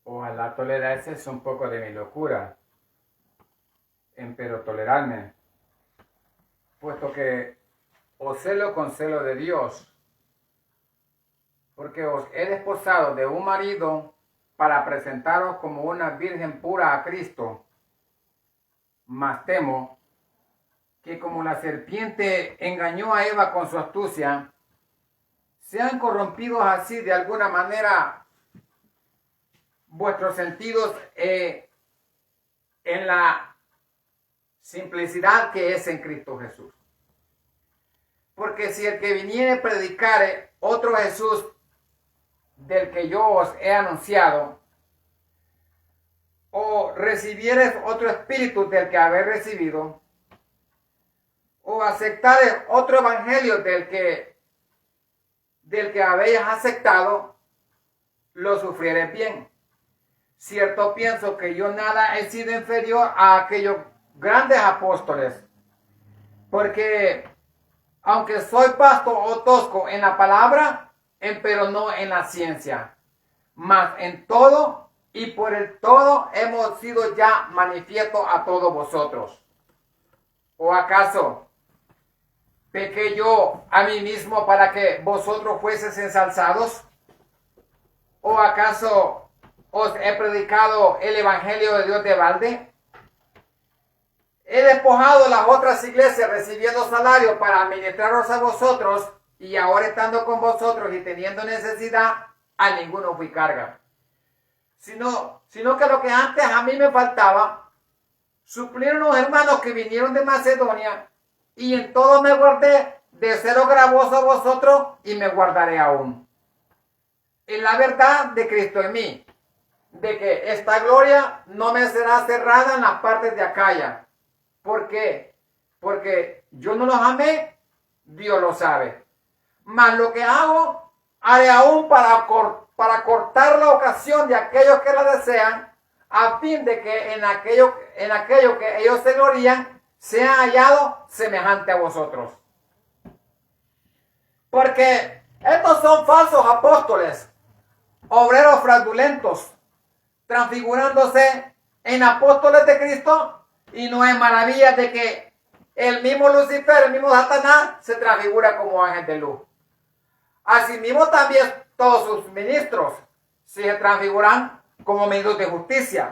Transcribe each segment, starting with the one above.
Ojalá tolerarse es un poco de mi locura, pero tolerarme, puesto que os celo con celo de Dios, porque os he desposado de un marido para presentaros como una virgen pura a Cristo. Mas temo que como la serpiente engañó a Eva con su astucia, sean corrompidos así de alguna manera vuestros sentidos en la simplicidad que es en Cristo Jesús. Porque si el que viniere predicare otro Jesús del que yo os he anunciado, o recibieres otro espíritu del que habéis recibido, o aceptares otro evangelio del que habéis aceptado, lo sufrieres bien. Cierto pienso que yo nada he sido inferior a aquellos grandes apóstoles, porque aunque soy pasto o tosco en la palabra, pero no en la ciencia, mas en todo y por el todo hemos sido ya manifiesto a todos vosotros. ¿O acaso pequé yo a mí mismo para que vosotros fueseis ensalzados? ¿O acaso os he predicado el evangelio de Dios de balde? He despojado las otras iglesias recibiendo salario para administraros a vosotros, y ahora estando con vosotros y teniendo necesidad, a ninguno fui carga. Sino que lo que antes a mí me faltaba, suplieron los hermanos que vinieron de Macedonia, y en todo me guardé de seros gravoso a vosotros, y me guardaré aún. En la verdad de Cristo en mí, de que esta gloria no me será cerrada en las partes de Acaya. ¿Por qué? Porque yo no los amé, Dios lo sabe. Mas lo que hago, haré aún para cortar la ocasión de aquellos que la desean, a fin de que en aquello que ellos se glorían, sean hallados semejante a vosotros. Porque estos son falsos apóstoles, obreros fraudulentos, transfigurándose en apóstoles de Cristo, y no es maravilla de que el mismo Lucifer, el mismo Satanás, se transfigura como ángel de luz. Asimismo también todos sus ministros se transfiguran como ministros de justicia,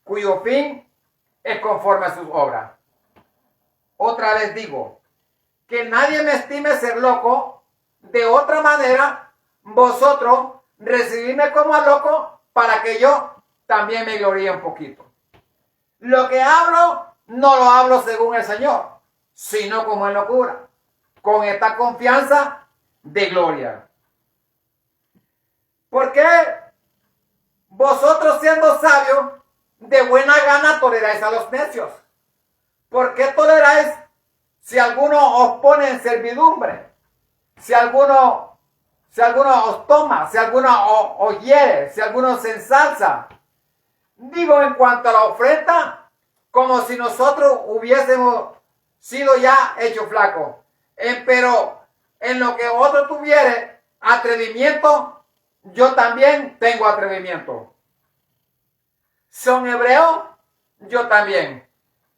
cuyo fin es conforme a sus obras. Otra vez digo, que nadie me estime ser loco, de otra manera, vosotros recibidme como a loco, para que yo también me gloríe un poquito. Lo que hablo, no lo hablo según el Señor, sino como en locura, con esta confianza de gloria. Porque vosotros, siendo sabios, de buena gana toleráis a los necios. ¿Por qué toleráis si alguno os pone en servidumbre? Si alguno os toma, si alguno os hiere, si alguno se ensalza. Digo en cuanto a la ofrenda, como si nosotros hubiésemos sido ya hechos flacos. Pero en lo que otro tuviere atrevimiento, yo también tengo atrevimiento. ¿Son hebreos? Yo también.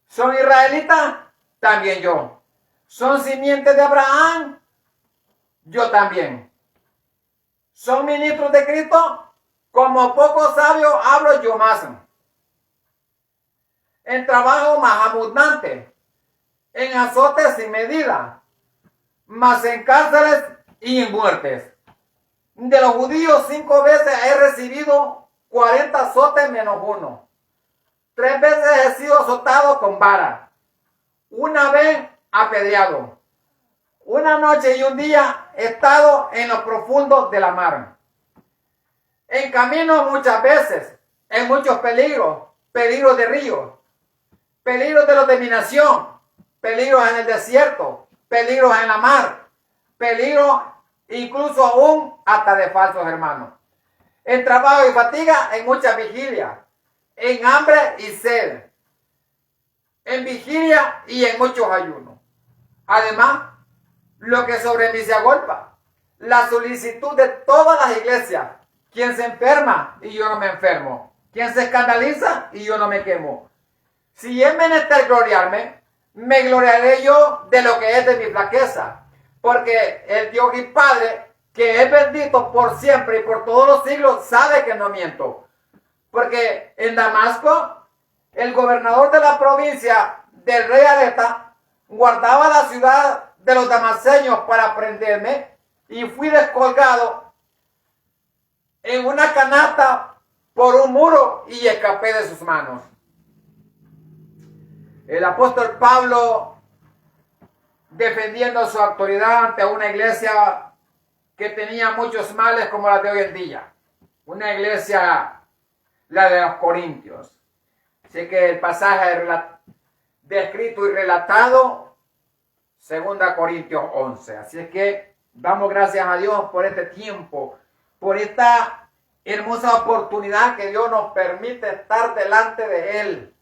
¿Son israelitas? También yo. ¿Son simientes de Abraham? Yo también. ¿Son ministros de Cristo? Como poco sabio hablo yo más. En trabajo más abundante, en azotes sin medida, mas en cárceles y en muertes. De los judíos 5 veces he recibido 40 azotes menos uno. 3 veces he sido azotado con vara. 1 vez apedreado. 1 noche y 1 día he estado en los profundos de la mar. En camino muchas veces, en muchos peligros, peligros de ríos, peligros de los de mi nación, peligros en el desierto, peligros en la mar, peligros incluso aún hasta de falsos hermanos. En trabajo y fatiga, en mucha vigilia, en hambre y sed, en vigilia y en muchos ayunos. Además, lo que sobre mí se agolpa, la solicitud de todas las iglesias, quien se enferma y yo no me enfermo. ¿Quién se escandaliza? Y yo no me quemo. Si es menester gloriarme, me gloriaré yo de lo que es de mi flaqueza. Porque el Dios y Padre, que es bendito por siempre y por todos los siglos, sabe que no miento. Porque en Damasco, el gobernador de la provincia del rey Areta guardaba la ciudad de los damasceños para prenderme y fui descolgado en una canasta por un muro y escapé de sus manos. El apóstol Pablo, defendiendo su autoridad ante una iglesia que tenía muchos males como la de hoy en día. Una iglesia, la de los Corintios. Así que el pasaje descrito y relatado, 2 Corintios 11. Así es que damos gracias a Dios por este tiempo, por esta hermosa oportunidad que Dios nos permite estar delante de Él,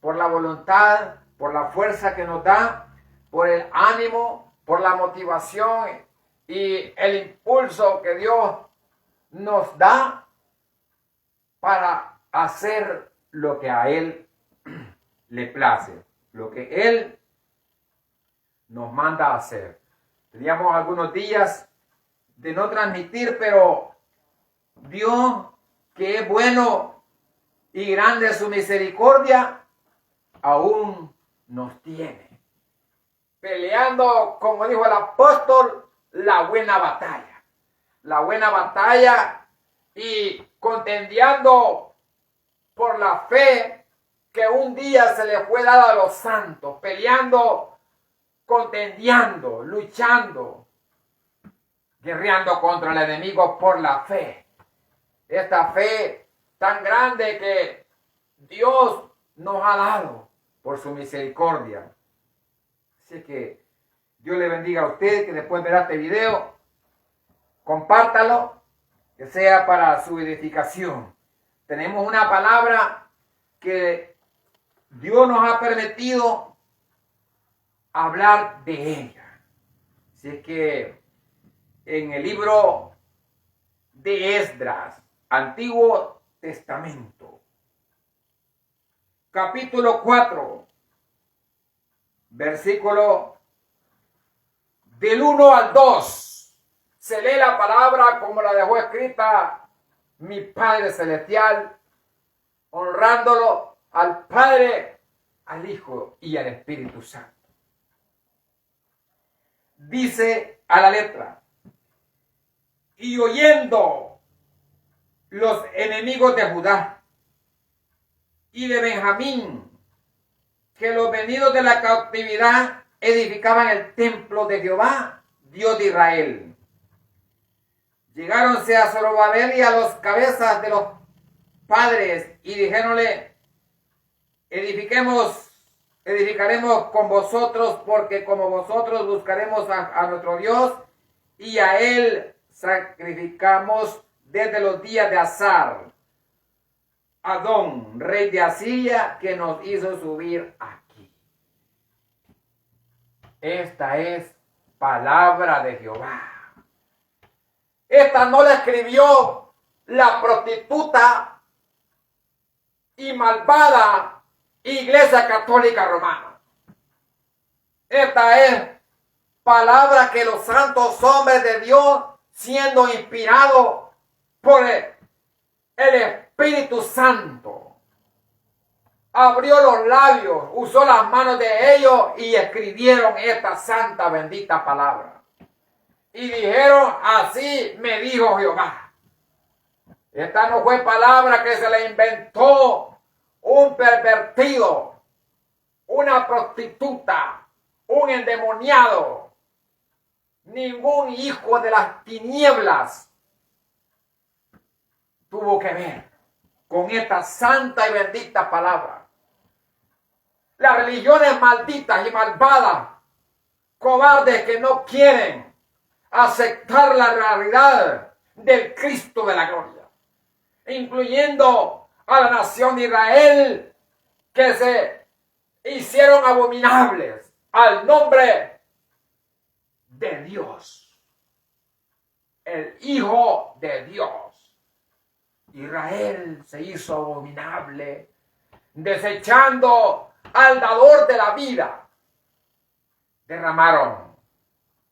por la voluntad, por la fuerza que nos da, por el ánimo, por la motivación y el impulso que Dios nos da para hacer lo que a Él le place, lo que Él nos manda a hacer. Teníamos algunos días de no transmitir, pero Dios, que es bueno y grande su misericordia, aún nos tiene peleando, como dijo el apóstol, la buena batalla. La buena batalla y contendiendo por la fe que un día se le fue dada a los santos, peleando, contendiendo, luchando, guerreando contra el enemigo por la fe. Esta fe tan grande que Dios nos ha dado por su misericordia. Así que Dios le bendiga a usted que después verá este video. Compártalo, que sea para su edificación. Tenemos una palabra que Dios nos ha permitido hablar de ella. Así que en el libro de Esdras, Antiguo Testamento, capítulo 4, versículo del 1 al 2, se lee la palabra como la dejó escrita mi Padre Celestial, honrándolo al Padre, al Hijo y al Espíritu Santo. Dice a la letra: y oyendo los enemigos de Judá y de Benjamín que los venidos de la cautividad edificaban el templo de Jehová, Dios de Israel, llegáronse a Zorobabel y a los cabezas de los padres y dijéronle: edificaremos con vosotros, porque como vosotros buscaremos a nuestro Dios y a él sacrificamos desde los días de Azar, Adón, rey de Asiria, que nos hizo subir aquí. Esta es palabra de Jehová. Esta no la escribió la prostituta y malvada Iglesia Católica Romana. Esta es palabra que los santos hombres de Dios, siendo inspirados por el Espíritu Santo, abrió los labios, usó las manos de ellos y escribieron esta santa bendita palabra. Y dijeron: así me dijo Jehová. Esta no fue palabra que se le inventó un pervertido, una prostituta, un endemoniado, ningún hijo de las tinieblas tuvo que ver con esta santa y bendita palabra. Las religiones malditas y malvadas, cobardes que no quieren aceptar la realidad del Cristo de la gloria, incluyendo a la nación de Israel, que se hicieron abominables al nombre de Dios, el Hijo de Dios. Israel se hizo abominable, desechando al dador de la vida. Derramaron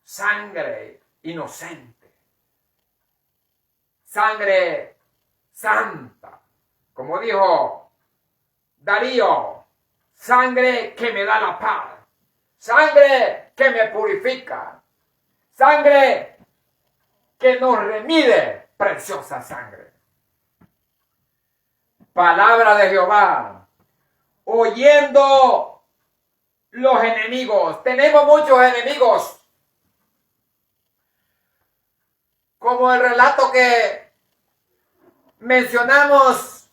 sangre inocente, sangre santa, como dijo Darío, sangre que me da la paz, sangre que me purifica, sangre que nos remide, preciosa sangre. Palabra de Jehová, oyendo los enemigos. Tenemos muchos enemigos. Como el relato que mencionamos,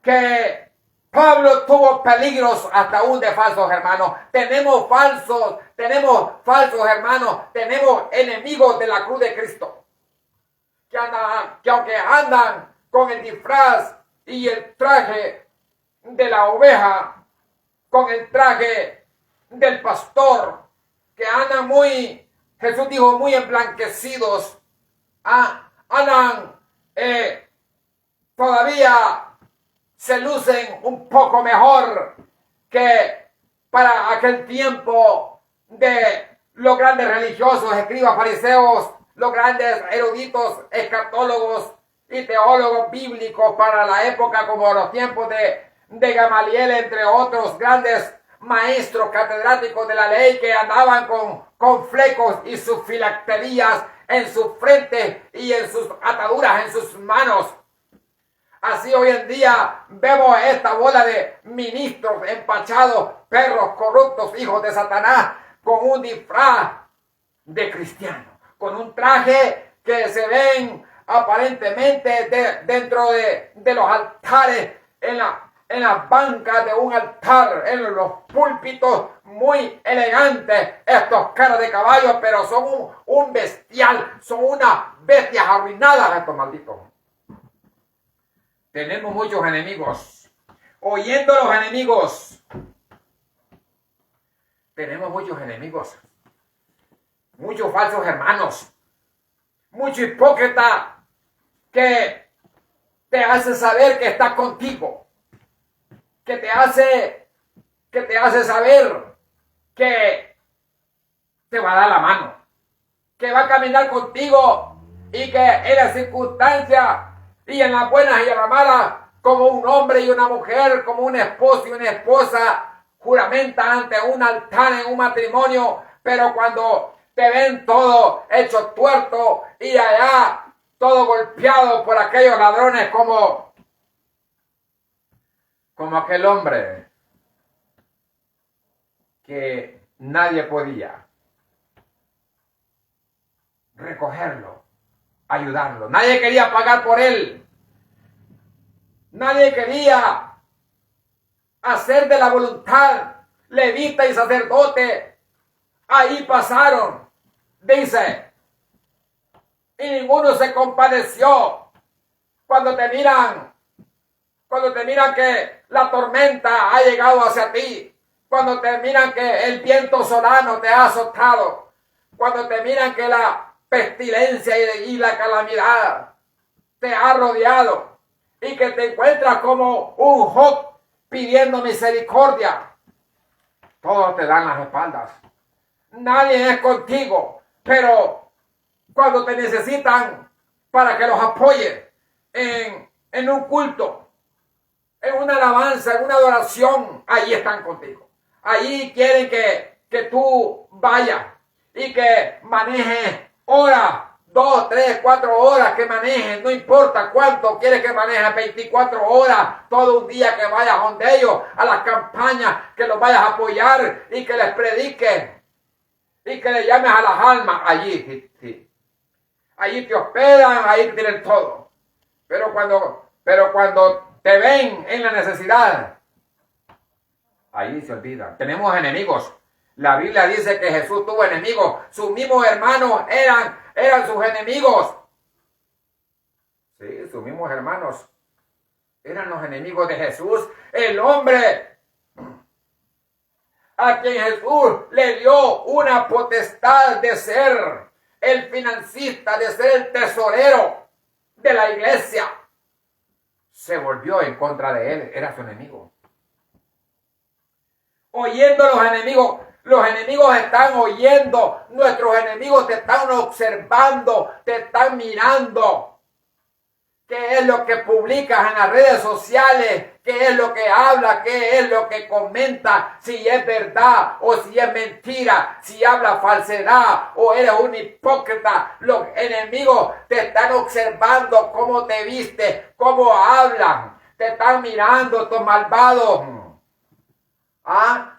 que Pablo tuvo peligros hasta aún de falsos hermanos. Tenemos falsos hermanos, tenemos enemigos de la cruz de Cristo. Que aunque andan con el disfraz y el traje de la oveja, con el traje del pastor, que andan Jesús dijo, muy emblanquecidos, andan todavía se lucen un poco mejor que para aquel tiempo de los grandes religiosos, escribas, fariseos, los grandes eruditos, escatólogos y teólogos bíblicos para la época, como los tiempos de Gamaliel, entre otros grandes maestros catedráticos de la ley que andaban con flecos y sus filacterías en su frente y en sus ataduras en sus manos. Así hoy en día vemos esta bola de ministros empachados, perros corruptos, hijos de Satanás, con un disfraz de cristiano, con un traje que se ven aparentemente dentro de los altares, en las bancas de un altar, en los púlpitos, muy elegantes, estos caras de caballo, pero son un bestial, son unas bestias arruinadas estos malditos. Tenemos muchos enemigos. Oyendo los enemigos, tenemos muchos enemigos. Muchos falsos hermanos. Mucho hipócrita que te hace saber que está contigo. Que te hace saber que te va a dar la mano. Que va a caminar contigo y que en las circunstancias y en las buenas y en las malas, como un hombre y una mujer, como un esposo y una esposa, juramenta ante un altar en un matrimonio, pero cuando te ven todo hecho tuerto y allá todo golpeado por aquellos ladrones como aquel hombre que nadie podía recogerlo, ayudarlo. Nadie quería pagar por él. Nadie quería hacer de la voluntad levita y sacerdote. Ahí pasaron, dice, y ninguno se compadeció. Cuando te miran que la tormenta ha llegado hacia ti, cuando te miran que el viento solano te ha azotado, cuando te miran que la pestilencia y la calamidad te ha rodeado y que te encuentras como un Job pidiendo misericordia, todos te dan las espaldas. Nadie es contigo, pero cuando te necesitan para que los apoye en un culto, en una alabanza, en una adoración, ahí están contigo. Ahí quieren que tú vayas y que manejes horas, 2, 3, 4 horas que manejes, no importa cuánto quieres que manejes, 24 horas, todo un día que vayas donde ellos, a las campañas, que los vayas a apoyar y que les prediques y que le llames a las almas. Allí, sí. Allí te hospedan, ahí te tienen todo. Pero cuando te ven en la necesidad, ahí se olvidan. Tenemos enemigos. La Biblia dice que Jesús tuvo enemigos. Sus mismos hermanos eran sus enemigos. Sí, sus mismos hermanos eran los enemigos de Jesús. El hombre a quien Jesús le dio una potestad de ser el financista, de ser el tesorero de la iglesia, se volvió en contra de él, era su enemigo. Oyendo los enemigos están oyendo, nuestros enemigos te están observando, te están mirando. ¿Qué es lo que publicas en las redes sociales? ¿Qué es lo que habla? ¿Qué es lo que comenta? Si es verdad o si es mentira, si habla falsedad o eres un hipócrita. Los enemigos te están observando cómo te vistes, cómo hablan. Te están mirando, estos malvados.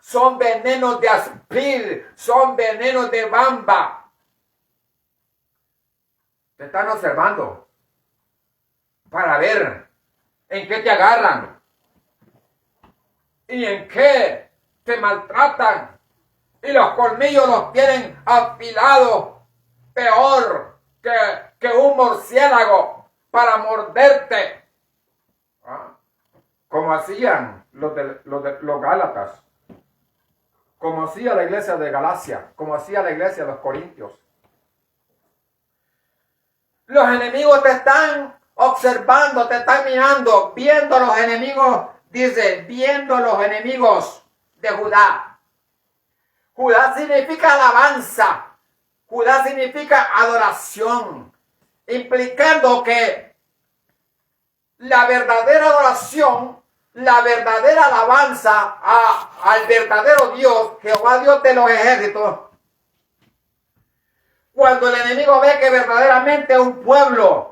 Son venenos de aspil, son venenos de bamba. Te están observando para ver en qué te agarran y en qué te maltratan. Y los colmillos los tienen afilados, peor que un murciélago para morderte. Como hacían los Gálatas, como hacía la iglesia de Galacia, como hacía la iglesia de los Corintios. Los enemigos te están observando, te están mirando, viendo los enemigos, dice, viendo los enemigos de Judá. Judá significa alabanza, Judá significa adoración, implicando que la verdadera adoración, la verdadera alabanza al verdadero Dios, Jehová Dios de los ejércitos, cuando el enemigo ve que verdaderamente un pueblo,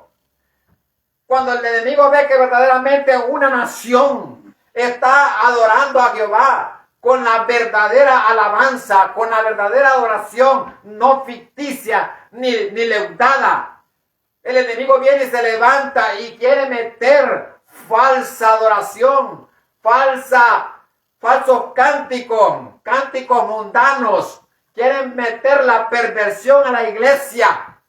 cuando el enemigo ve que verdaderamente una nación está adorando a Jehová con la verdadera alabanza, con la verdadera adoración, no ficticia ni leudada, el enemigo viene y se levanta y quiere meter falsa adoración, falsos cánticos mundanos, quieren meter la perversión a la iglesia.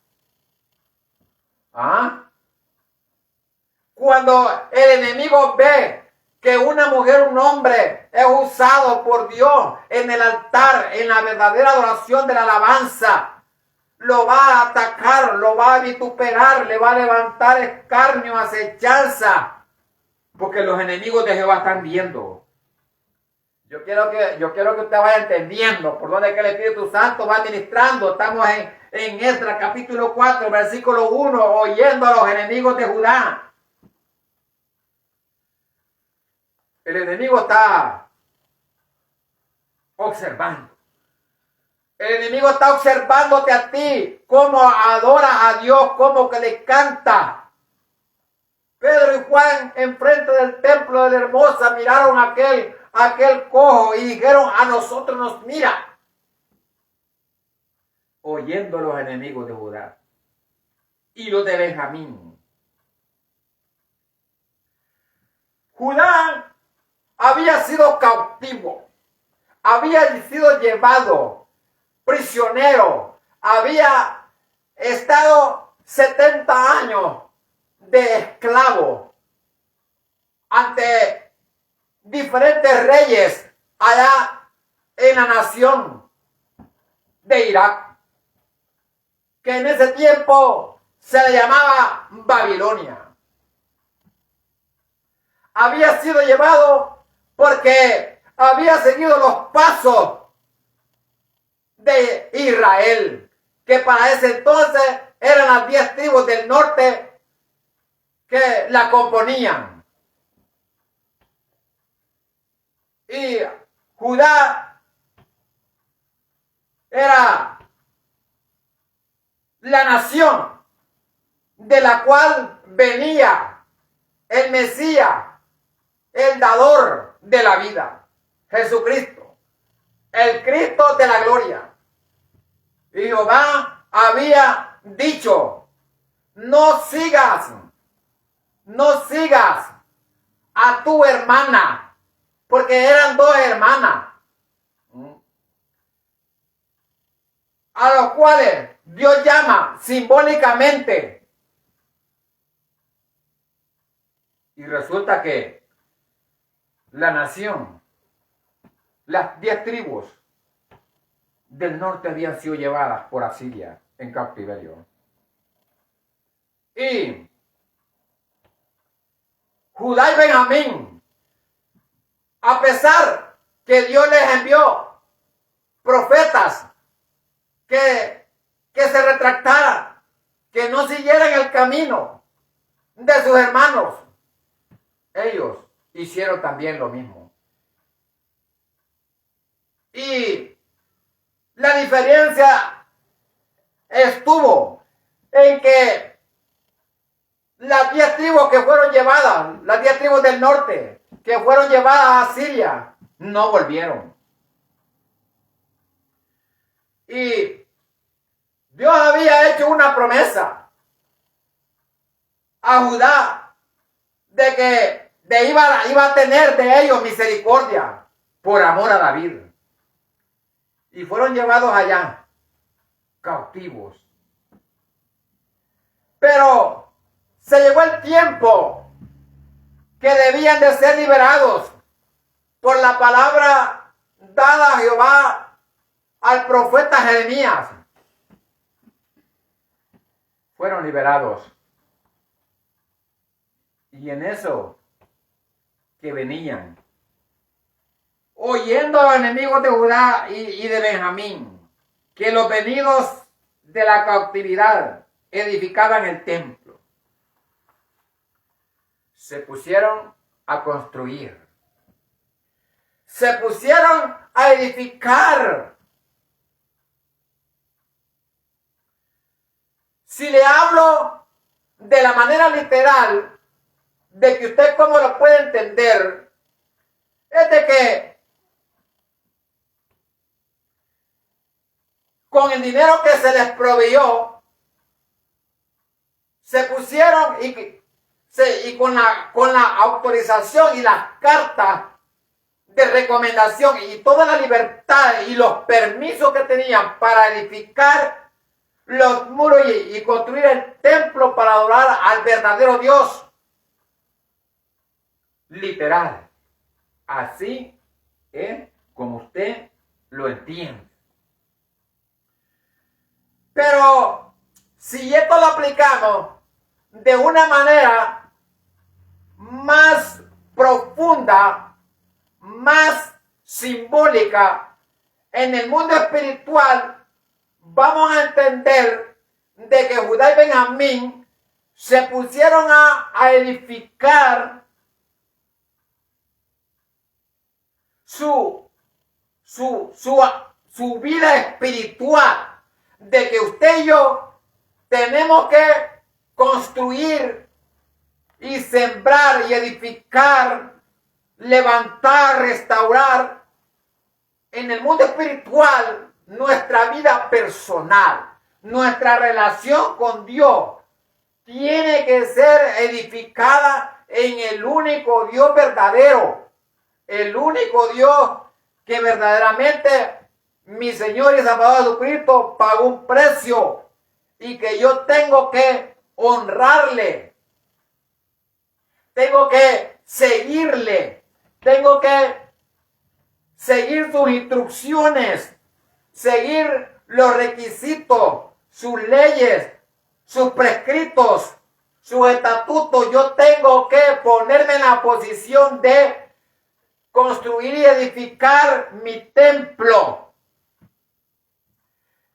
Cuando el enemigo ve que una mujer, un hombre es usado por Dios en el altar, en la verdadera adoración de la alabanza, lo va a atacar, lo va a vituperar, le va a levantar escarnio, acechanza, porque los enemigos de Jehová están viendo. Yo quiero que usted vaya entendiendo por dónde que el Espíritu Santo va ministrando. Estamos en Esdras capítulo 4, versículo 1, oyendo a los enemigos de Judá. El enemigo está observando. El enemigo está observándote a ti, cómo adoras a Dios, cómo que le canta. Pedro y Juan, enfrente del templo de la Hermosa, miraron aquel cojo y dijeron, a nosotros nos mira. Oyendo los enemigos de Judá y los de Benjamín. Judá había sido cautivo, había sido llevado prisionero, había estado 70 años de esclavo ante diferentes reyes allá en la nación de Irak, que en ese tiempo se le llamaba Babilonia. Había sido llevado porque había seguido los pasos de Israel, que para ese entonces eran las 10 tribus del norte que la componían. Y Judá era la nación de la cual venía el Mesías, el dador de la vida, Jesucristo, el Cristo de la gloria. Y Jehová había dicho, no sigas a tu hermana, porque eran 2 hermanas, a los cuales Dios llama simbólicamente. Y resulta que la nación, las 10 tribus del norte habían sido llevadas por Asiria en cautiverio. Y Judá y Benjamín, a pesar que Dios les envió profetas que se retractaran, que no siguieran el camino de sus hermanos, ellos hicieron también lo mismo. Y la diferencia estuvo en que las 10 tribus que fueron llevadas, las 10 tribus del norte, que fueron llevadas a Siria, no volvieron. Y Dios había hecho una promesa a Judá de que iba a tener de ellos misericordia por amor a David. Y fueron llevados allá, cautivos. Pero se llegó el tiempo que debían de ser liberados por la palabra dada a Jehová al profeta Jeremías. Fueron liberados. Y en eso que venían, oyendo a los enemigos de Judá y de Benjamín, que los venidos de la cautividad edificaban el templo, se pusieron a construir, se pusieron a edificar. Si le hablo de la manera literal, de que usted cómo lo puede entender, es de que con el dinero que se les proveyó, se pusieron y con la autorización y las cartas de recomendación y toda la libertad y los permisos que tenían para edificar los muros y construir el templo para adorar al verdadero Dios. Literal. Así es como usted lo entiende. Pero si esto lo aplicamos de una manera más profunda, más simbólica, en el mundo espiritual, vamos a entender de que Judá y Benjamín se pusieron a edificar su vida espiritual, de que usted y yo tenemos que construir y sembrar y edificar, levantar, restaurar en el mundo espiritual nuestra vida personal, nuestra relación con Dios tiene que ser edificada en el único Dios verdadero, el único Dios que verdaderamente mi Señor y Salvador Jesucristo pagó un precio y que yo tengo que honrarle, tengo que seguirle, tengo que seguir sus instrucciones, seguir los requisitos, sus leyes, sus prescritos, sus estatutos. Yo tengo que ponerme en la posición de construir y edificar mi templo.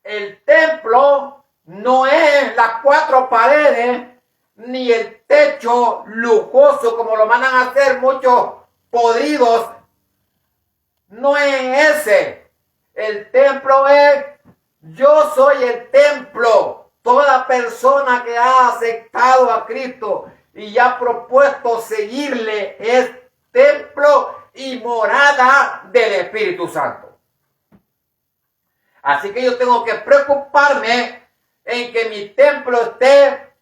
El templo no es las 4 paredes ni el techo lujoso como lo mandan a hacer muchos podridos. No es ese. El templo es: yo soy el templo. Toda persona que ha aceptado a Cristo y ha propuesto seguirle es templo y morada del Espíritu Santo. Así que yo tengo que preocuparme en que mi templo esté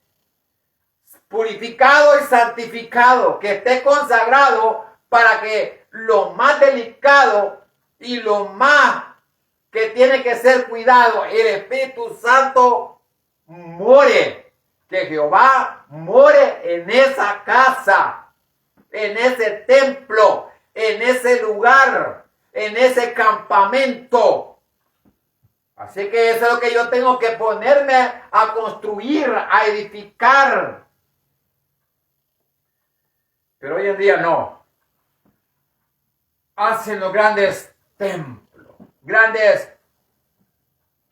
purificado y santificado, que esté consagrado para que lo más delicado y lo más que tiene que ser cuidado, el Espíritu Santo more, que Jehová more en esa casa, en ese templo, en ese lugar, en ese campamento. Así que eso es lo que yo tengo que ponerme a construir, a edificar. Pero hoy en día no. Hacen los grandes templos, grandes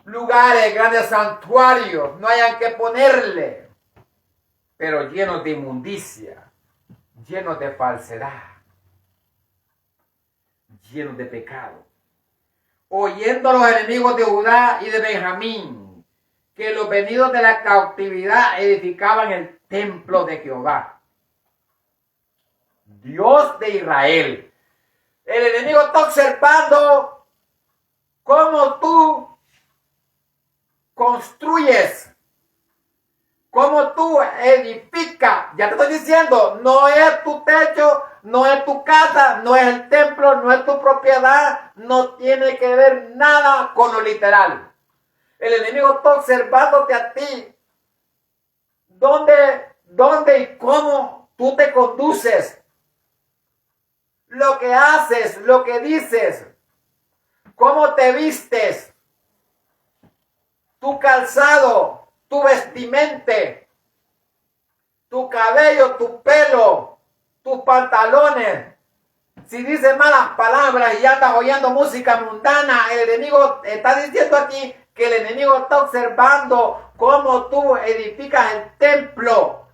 lugares, grandes santuarios, no hayan que ponerle, pero llenos de inmundicia, llenos de falsedad, llenos de pecado. Oyendo a los enemigos de Judá y de Benjamín, que los venidos de la cautividad edificaban el templo de Jehová, Dios de Israel. El enemigo está observando cómo tú construyes, cómo tú edificas. Ya te estoy diciendo, no es tu techo, no es tu casa, no es el templo, no es tu propiedad, no tiene que ver nada con lo literal. El enemigo está observándote a ti. ¿Dónde y cómo tú te conduces? Lo que haces, lo que dices, cómo te vistes, tu calzado, tu vestimenta, tu cabello, tu pelo, tus pantalones. Si dices malas palabras y andas oyendo música mundana, el enemigo está diciendo aquí que el enemigo está observando cómo tú edificas el templo.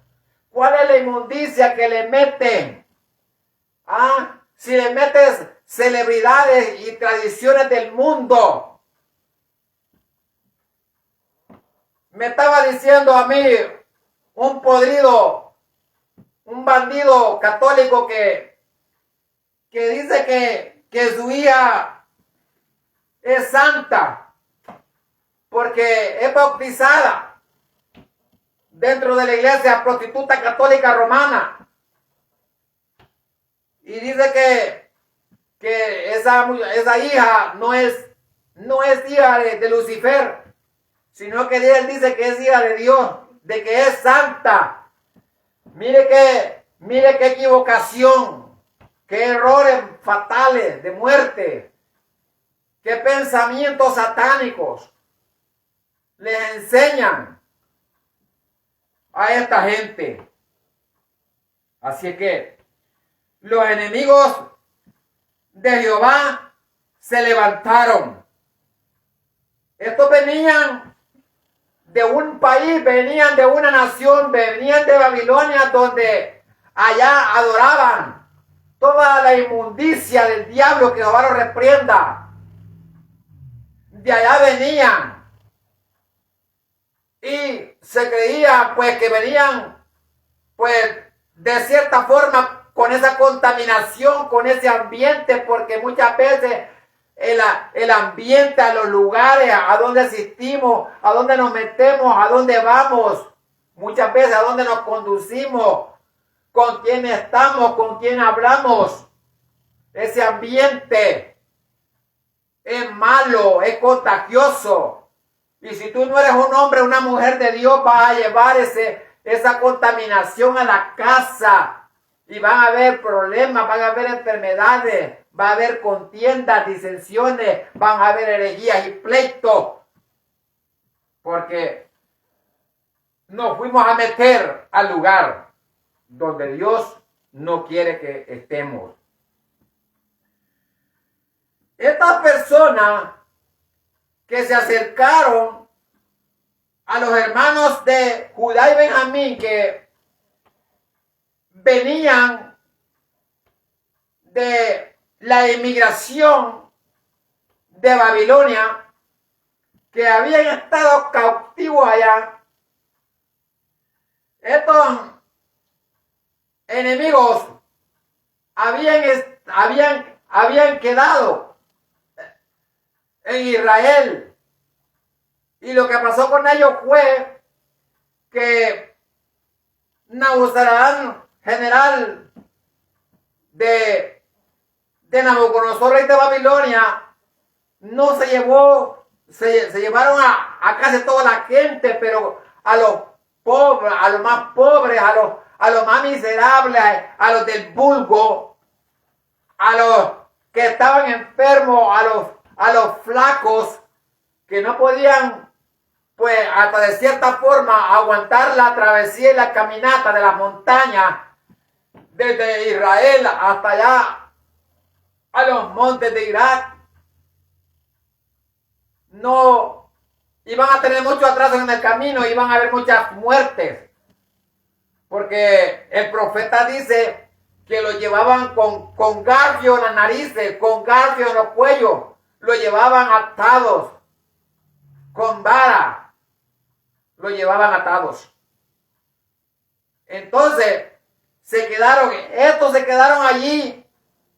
¿Cuál es la inmundicia que le meten? Si le metes celebridades y tradiciones del mundo. Me estaba diciendo a mí un podrido, un bandido católico que dice que su hija es santa porque es bautizada dentro de la iglesia prostituta católica romana. Y dice que esa hija no es hija de Lucifer, sino que él dice que es hija de Dios, de que es santa. Mire qué equivocación, qué errores fatales de muerte, qué pensamientos satánicos les enseñan a esta gente. Así que los enemigos de Jehová se levantaron. Estos venían de un país, venían de una nación, venían de Babilonia, donde allá adoraban toda la inmundicia del diablo, que Jehová lo reprenda. De allá venían y se creía pues que venían pues de cierta forma con esa contaminación, con ese ambiente, porque muchas veces el ambiente, a los lugares a donde asistimos, a donde nos metemos, a donde vamos, muchas veces a donde nos conducimos, con quién estamos, con quién hablamos, ese ambiente es malo, es contagioso. Y si tú no eres un hombre, una mujer de Dios, vas a llevar esa contaminación a la casa. Y van a haber problemas, van a haber enfermedades, va a haber contiendas, disensiones, van a haber herejías y pleitos. Porque nos fuimos a meter al lugar donde Dios no quiere que estemos. Estas personas que se acercaron a los hermanos de Judá y Benjamín, que venían de la inmigración de Babilonia, que habían estado cautivos allá. Estos enemigos habían quedado en Israel, y lo que pasó con ellos fue que Nabuzaradán, general de Nabucodonosor, rey de Babilonia, no se llevó, se llevaron a casi toda la gente, pero a los pobres, a los más pobres, a los más miserables, a los del vulgo, a los que estaban enfermos, a los flacos, que no podían, pues, hasta de cierta forma aguantar la travesía y la caminata de las montañas desde Israel hasta allá a los montes de Irak, no iban a tener mucho atraso en el camino, iban a haber muchas muertes, porque el profeta dice que lo llevaban con garfio en las narices, con garfio en los cuellos, lo llevaban atados, con vara, lo llevaban atados. Entonces, estos se quedaron allí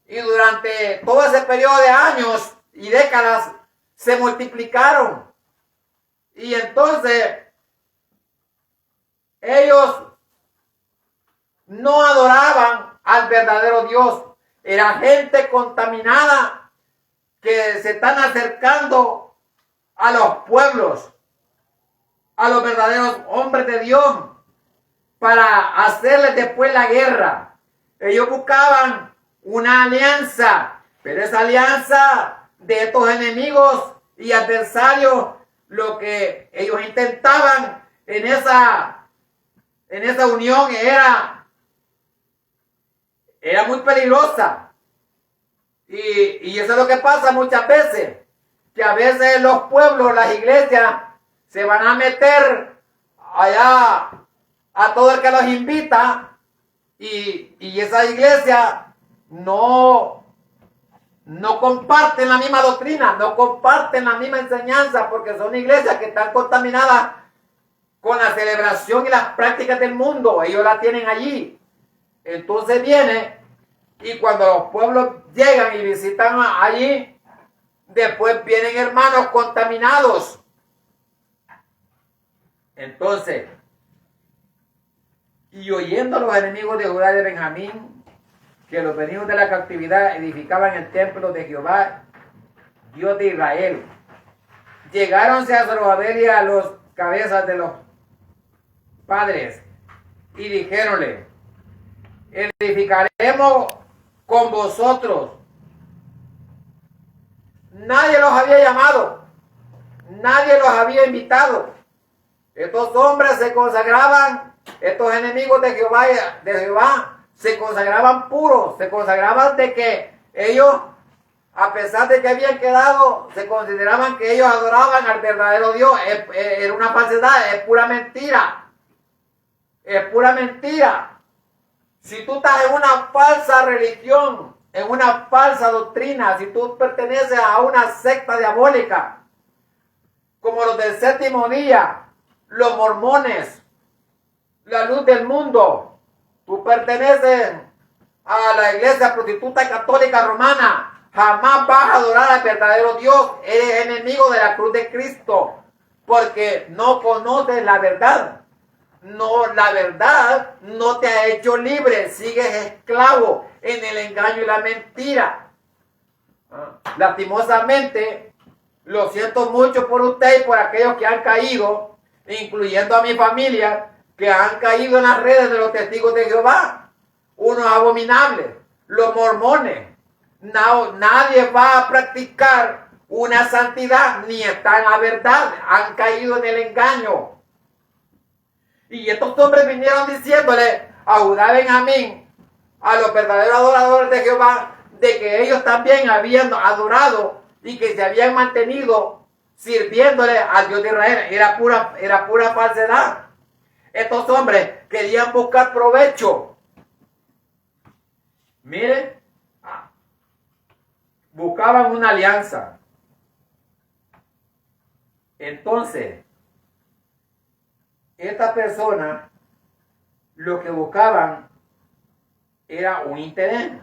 y durante todo ese periodo de años y décadas se multiplicaron. Y entonces, ellos no adoraban al verdadero Dios. Era gente contaminada que se están acercando a los pueblos, a los verdaderos hombres de Dios, para hacerles después la guerra. Ellos buscaban una alianza, pero esa alianza de estos enemigos y adversarios, lo que ellos intentaban en esa unión era muy peligrosa. Y eso es lo que pasa muchas veces, que a veces los pueblos, las iglesias, se van a meter allá a todo el que los invita y esa iglesia no comparten la misma doctrina, no comparten la misma enseñanza, porque son iglesias que están contaminadas con la celebración y las prácticas del mundo. Ellos la tienen allí. Entonces viene, y cuando los pueblos llegan y visitan allí, después vienen hermanos contaminados. Entonces, y oyendo los enemigos de Judá y de Benjamín, que los venidos de la cautividad edificaban el templo de Jehová, Dios de Israel, llegáronse a Zorobabel y a los cabezas de los padres, y dijéronle: edificaremos con vosotros. Nadie los había llamado, nadie los había invitado. Estos hombres se consagraban, estos enemigos de Jehová se consagraban puros, se consagraban de que ellos, a pesar de que habían quedado, se consideraban que ellos adoraban al verdadero Dios. Era una falsedad, es pura mentira. Es pura mentira. Si tú estás en una falsa religión, en una falsa doctrina, si tú perteneces a una secta diabólica, como los del séptimo día, los mormones, la luz del mundo, tú perteneces a la iglesia prostituta católica romana, jamás vas a adorar al verdadero Dios. Eres enemigo de la cruz de Cristo, porque no conoces la verdad. No, la verdad no te ha hecho libre, sigues esclavo en el engaño y la mentira. Lastimosamente, lo siento mucho por usted y por aquellos que han caído, incluyendo a mi familia, que han caído en las redes de los testigos de Jehová, unos abominables, los mormones. Nadie va a practicar una santidad, ni está en la verdad, han caído en el engaño. Y estos hombres vinieron diciéndole a Judá y Benjamín, a los verdaderos adoradores de Jehová, de que ellos también habían adorado y que se habían mantenido sirviéndole al Dios de Israel. Era pura falsedad. Estos hombres querían buscar provecho. Miren, buscaban una alianza. Entonces, estas personas lo que buscaban era un interés.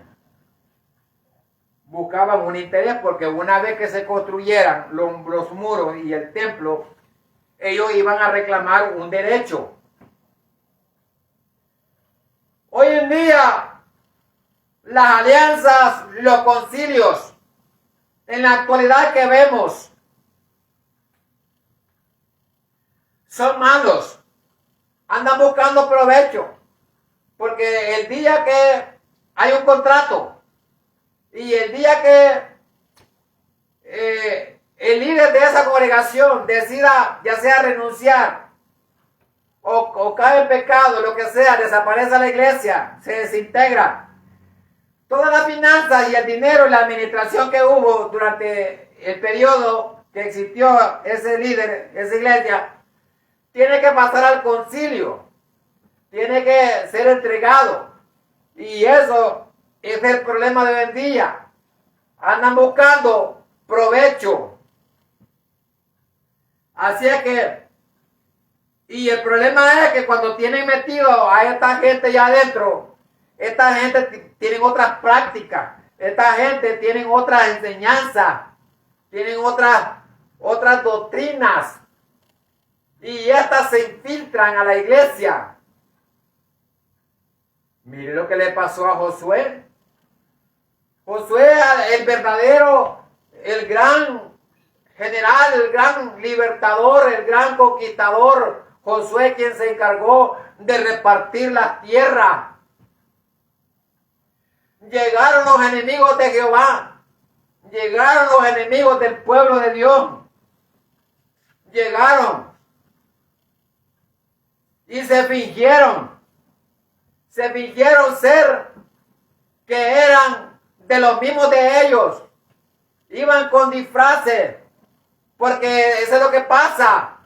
Buscaban un interés porque una vez que se construyeran los muros y el templo, ellos iban a reclamar un derecho. Hoy en día, las alianzas, los concilios, en la actualidad que vemos, son malos. Andan buscando provecho. Porque el día que hay un contrato y el día que el líder de esa congregación decida ya sea renunciar o cae en pecado, lo que sea, desaparece la iglesia, se desintegra. Todas las finanzas y el dinero y la administración que hubo durante el periodo que existió ese líder, esa iglesia, tiene que pasar al concilio, tiene que ser entregado. Y eso es el problema de hoy en día. Andan buscando provecho. Así es que, y el problema es que cuando tienen metido a esta gente ya adentro, esta gente tiene otras prácticas, esta gente tiene otras enseñanzas, tienen otras doctrinas, y estas se infiltran a la iglesia. Mire lo que le pasó a Josué. Josué, el verdadero, el gran general, el gran libertador, el gran conquistador, Josué, quien se encargó de repartir las tierras. Llegaron los enemigos de Jehová, llegaron los enemigos del pueblo de Dios, llegaron y se fingieron ser que eran de los mismos de ellos, iban con disfraces, porque eso es lo que pasa,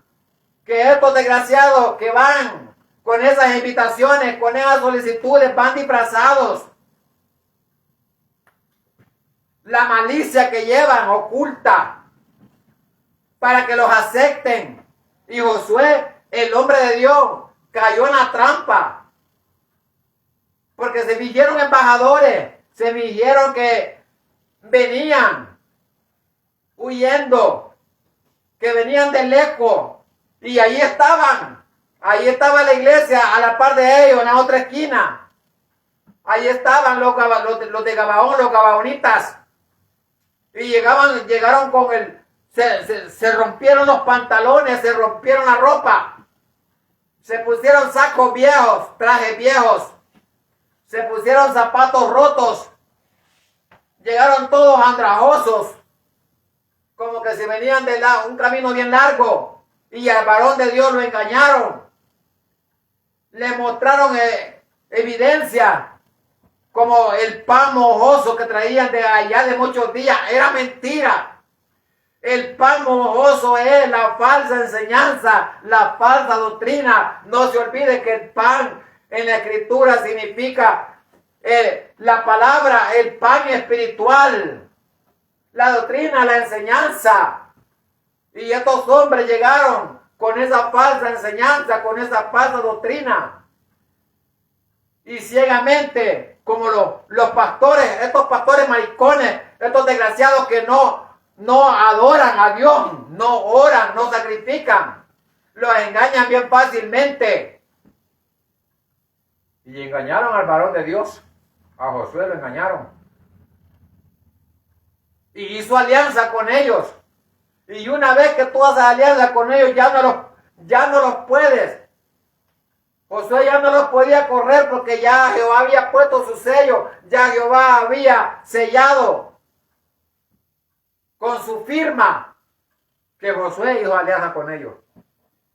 que estos desgraciados que van con esas invitaciones, con esas solicitudes, van disfrazados. La malicia que llevan oculta para que los acepten. Y Josué, el hombre de Dios, cayó en la trampa, porque se fingieron embajadores, se fingieron que venían huyendo, que venían de lejos, y ahí estaba la iglesia a la par de ellos, en la otra esquina. Ahí estaban los de Gabaón, los gabaonitas, y llegaron con se rompieron los pantalones, se rompieron la ropa, se pusieron sacos viejos, trajes viejos, se pusieron zapatos rotos, llegaron todos andrajosos, como que se venían de un camino bien largo, y al varón de Dios lo engañaron, le mostraron evidencia, como el pan mojoso que traían de allá de muchos días. Era mentira. El pan mojoso es la falsa enseñanza, la falsa doctrina. No se olvide que el pan en la escritura significa la palabra, el pan espiritual, la doctrina, la enseñanza. Y estos hombres llegaron con esa falsa enseñanza, con esa falsa doctrina. Y ciegamente, como los pastores, estos pastores maricones, estos desgraciados que no adoran a Dios, no oran, no sacrifican, los engañan bien fácilmente. Y engañaron al varón de Dios, a Josué lo engañaron. Y hizo alianza con ellos. Y una vez que tú haces alianza con ellos, ya no los puedes. Josué ya no los podía correr porque ya Jehová había puesto su sello, ya Jehová había sellado con su firma que Josué hizo alianza con ellos.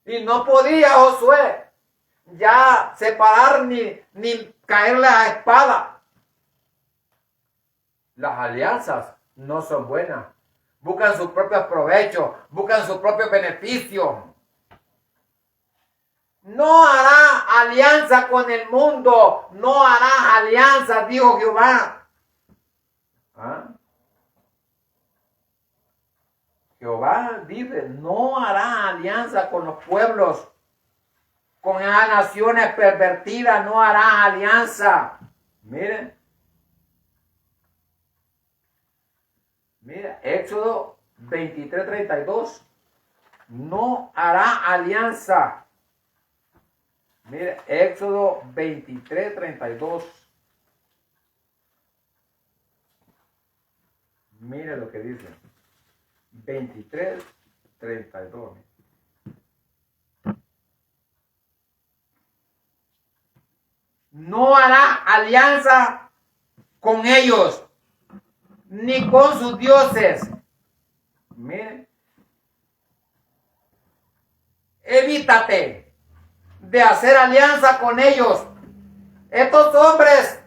Y no podía Josué ya separar ni caerle a espada. Las alianzas no son buenas. Buscan sus propios provechos, buscan sus propios beneficios. No hará alianza con el mundo, no hará alianza, dijo Jehová. ¿Ah? Jehová dice, no hará alianza con los pueblos, con las naciones pervertidas, no hará alianza. Miren, Éxodo 23:32, no hará alianza. Mire, Éxodo 23:32. Mire lo que dice. 23:32. No hará alianza con ellos, ni con sus dioses. Mire. Evítate de hacer alianza con ellos. Estos hombres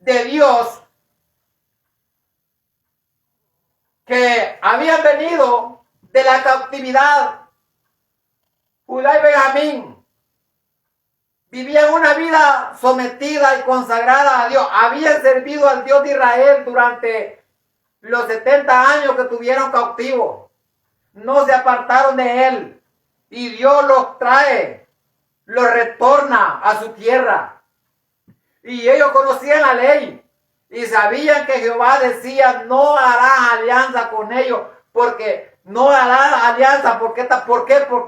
de Dios que habían venido de la cautividad, Judá y Benjamín, vivían una vida sometida y consagrada a Dios. Habían servido al Dios de Israel durante los 70 años que tuvieron cautivos. No se apartaron de él. Y Dios los trae, los retorna a su tierra. Y ellos conocían la ley. Y sabían que Jehová decía, no harás alianza con ellos. Porque no harás alianza. ¿Por qué?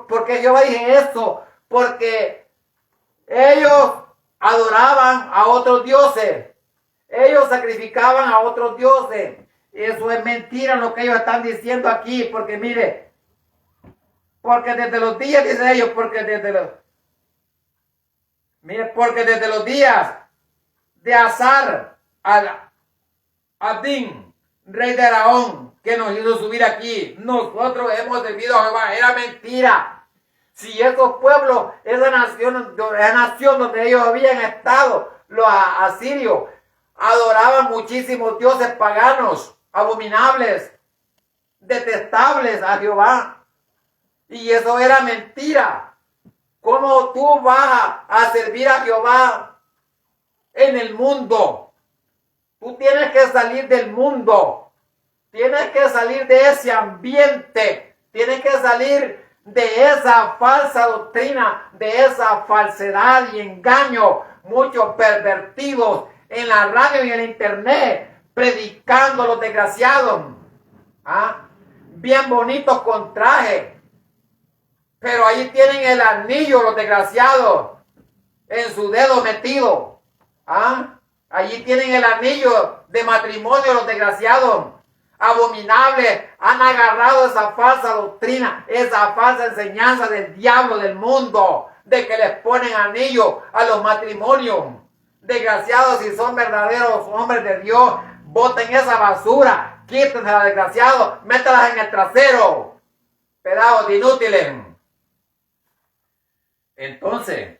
Porque Jehová dice eso. Porque ellos adoraban a otros dioses. Ellos sacrificaban a otros dioses. Eso es mentira lo que ellos están diciendo aquí. Porque mire, porque desde los días, dicen ellos, porque desde los días de Azar al Adín, rey de Araón, que nos hizo subir aquí, nosotros hemos servido a Jehová. Era mentira. Si esos pueblos, esa nación donde ellos habían estado, los asirios, adoraban muchísimos dioses paganos, abominables, detestables a Jehová. Y eso era mentira. ¿Cómo tú vas a servir a Jehová en el mundo? Tú tienes que salir del mundo. Tienes que salir de ese ambiente. Tienes que salir de esa falsa doctrina, de esa falsedad y engaño. Muchos pervertidos en la radio y en el internet predicando los desgraciados. Bien bonitos con traje. Pero ahí tienen el anillo, los desgraciados, en su dedo metido. Allí tienen el anillo de matrimonio, los desgraciados. Abominables, han agarrado esa falsa doctrina, esa falsa enseñanza del diablo del mundo, de que les ponen anillo a los matrimonios. Desgraciados, si son verdaderos hombres de Dios, boten esa basura, quítensela, desgraciados, mételas en el trasero. Pedazos de inútiles. Entonces,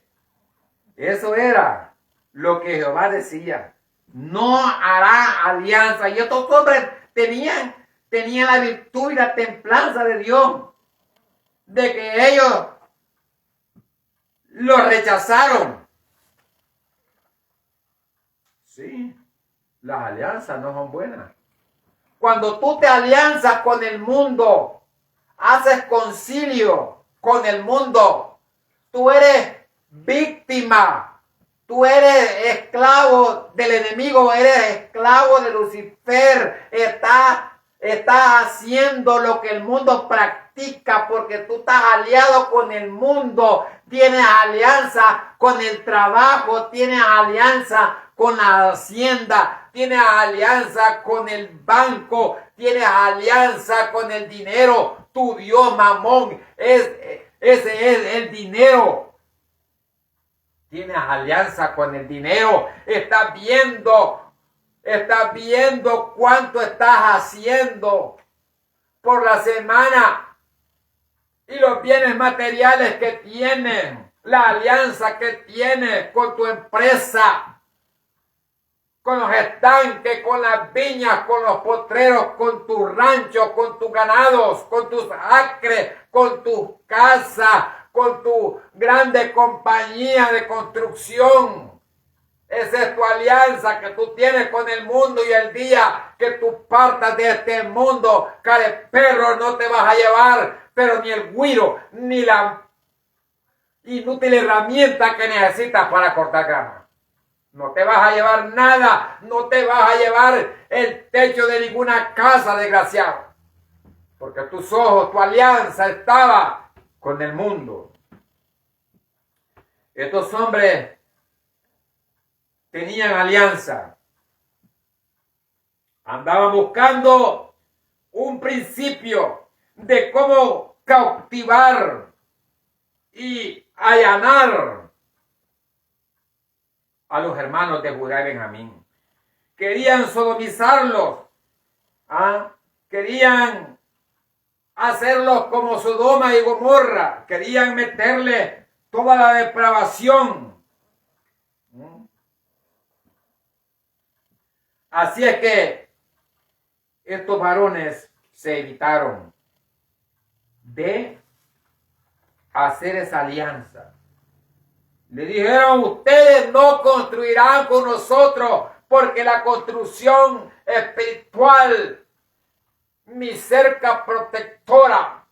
eso era lo que Jehová decía. No hará alianza. Y estos hombres tenían la virtud y la templanza de Dios. De que ellos lo rechazaron. Sí, las alianzas no son buenas. Cuando tú te alianzas con el mundo, haces concilio con el mundo, tú eres víctima, tú eres esclavo del enemigo, eres esclavo de Lucifer, estás haciendo lo que el mundo practica porque tú estás aliado con el mundo, tienes alianza con el trabajo, tienes alianza con la hacienda, tienes alianza con el banco, tienes alianza con el dinero, tu Dios Mamón, ese es el dinero. Tienes alianza con el dinero. Estás viendo cuánto estás haciendo por la semana y los bienes materiales que tienes, la alianza que tienes con tu empresa, con los estanques, con las viñas, con los potreros, con tus ranchos, con tus ganados, con tus acres, con tus casas, con tu grande compañía de construcción. Esa es tu alianza que tú tienes con el mundo, y el día que tú partas de este mundo, careperro, no te vas a llevar, pero ni el güiro, ni la inútil herramienta que necesitas para cortar grama. No te vas a llevar nada, no te vas a llevar el techo de ninguna casa, desgraciado. Porque tus ojos, tu alianza estaba con el mundo. Estos hombres tenían alianza. Andaban buscando un principio de cómo cautivar y allanar a los hermanos de Judá y Benjamín. Querían sodomizarlos. Querían hacerlos como Sodoma y Gomorra. Querían meterle toda la depravación. Así es que estos varones se evitaron de hacer esa alianza. Le dijeron, ustedes no construirán con nosotros, porque la construcción espiritual, mi cerca protectora,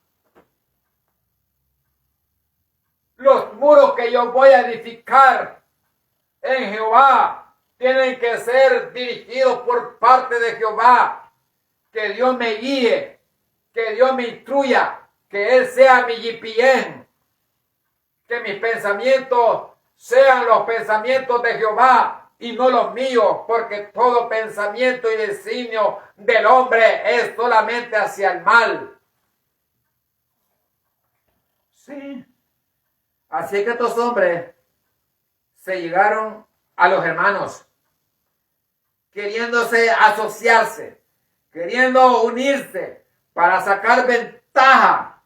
los muros que yo voy a edificar en Jehová, tienen que ser dirigidos por parte de Jehová. Que Dios me guíe, que Dios me instruya, que Él sea mi GPS, que mis pensamientos sean los pensamientos de Jehová y no los míos, porque todo pensamiento y designio del hombre es solamente hacia el mal. Sí. Así que estos hombres se llegaron a los hermanos, queriéndose asociarse, queriendo unirse para sacar ventaja.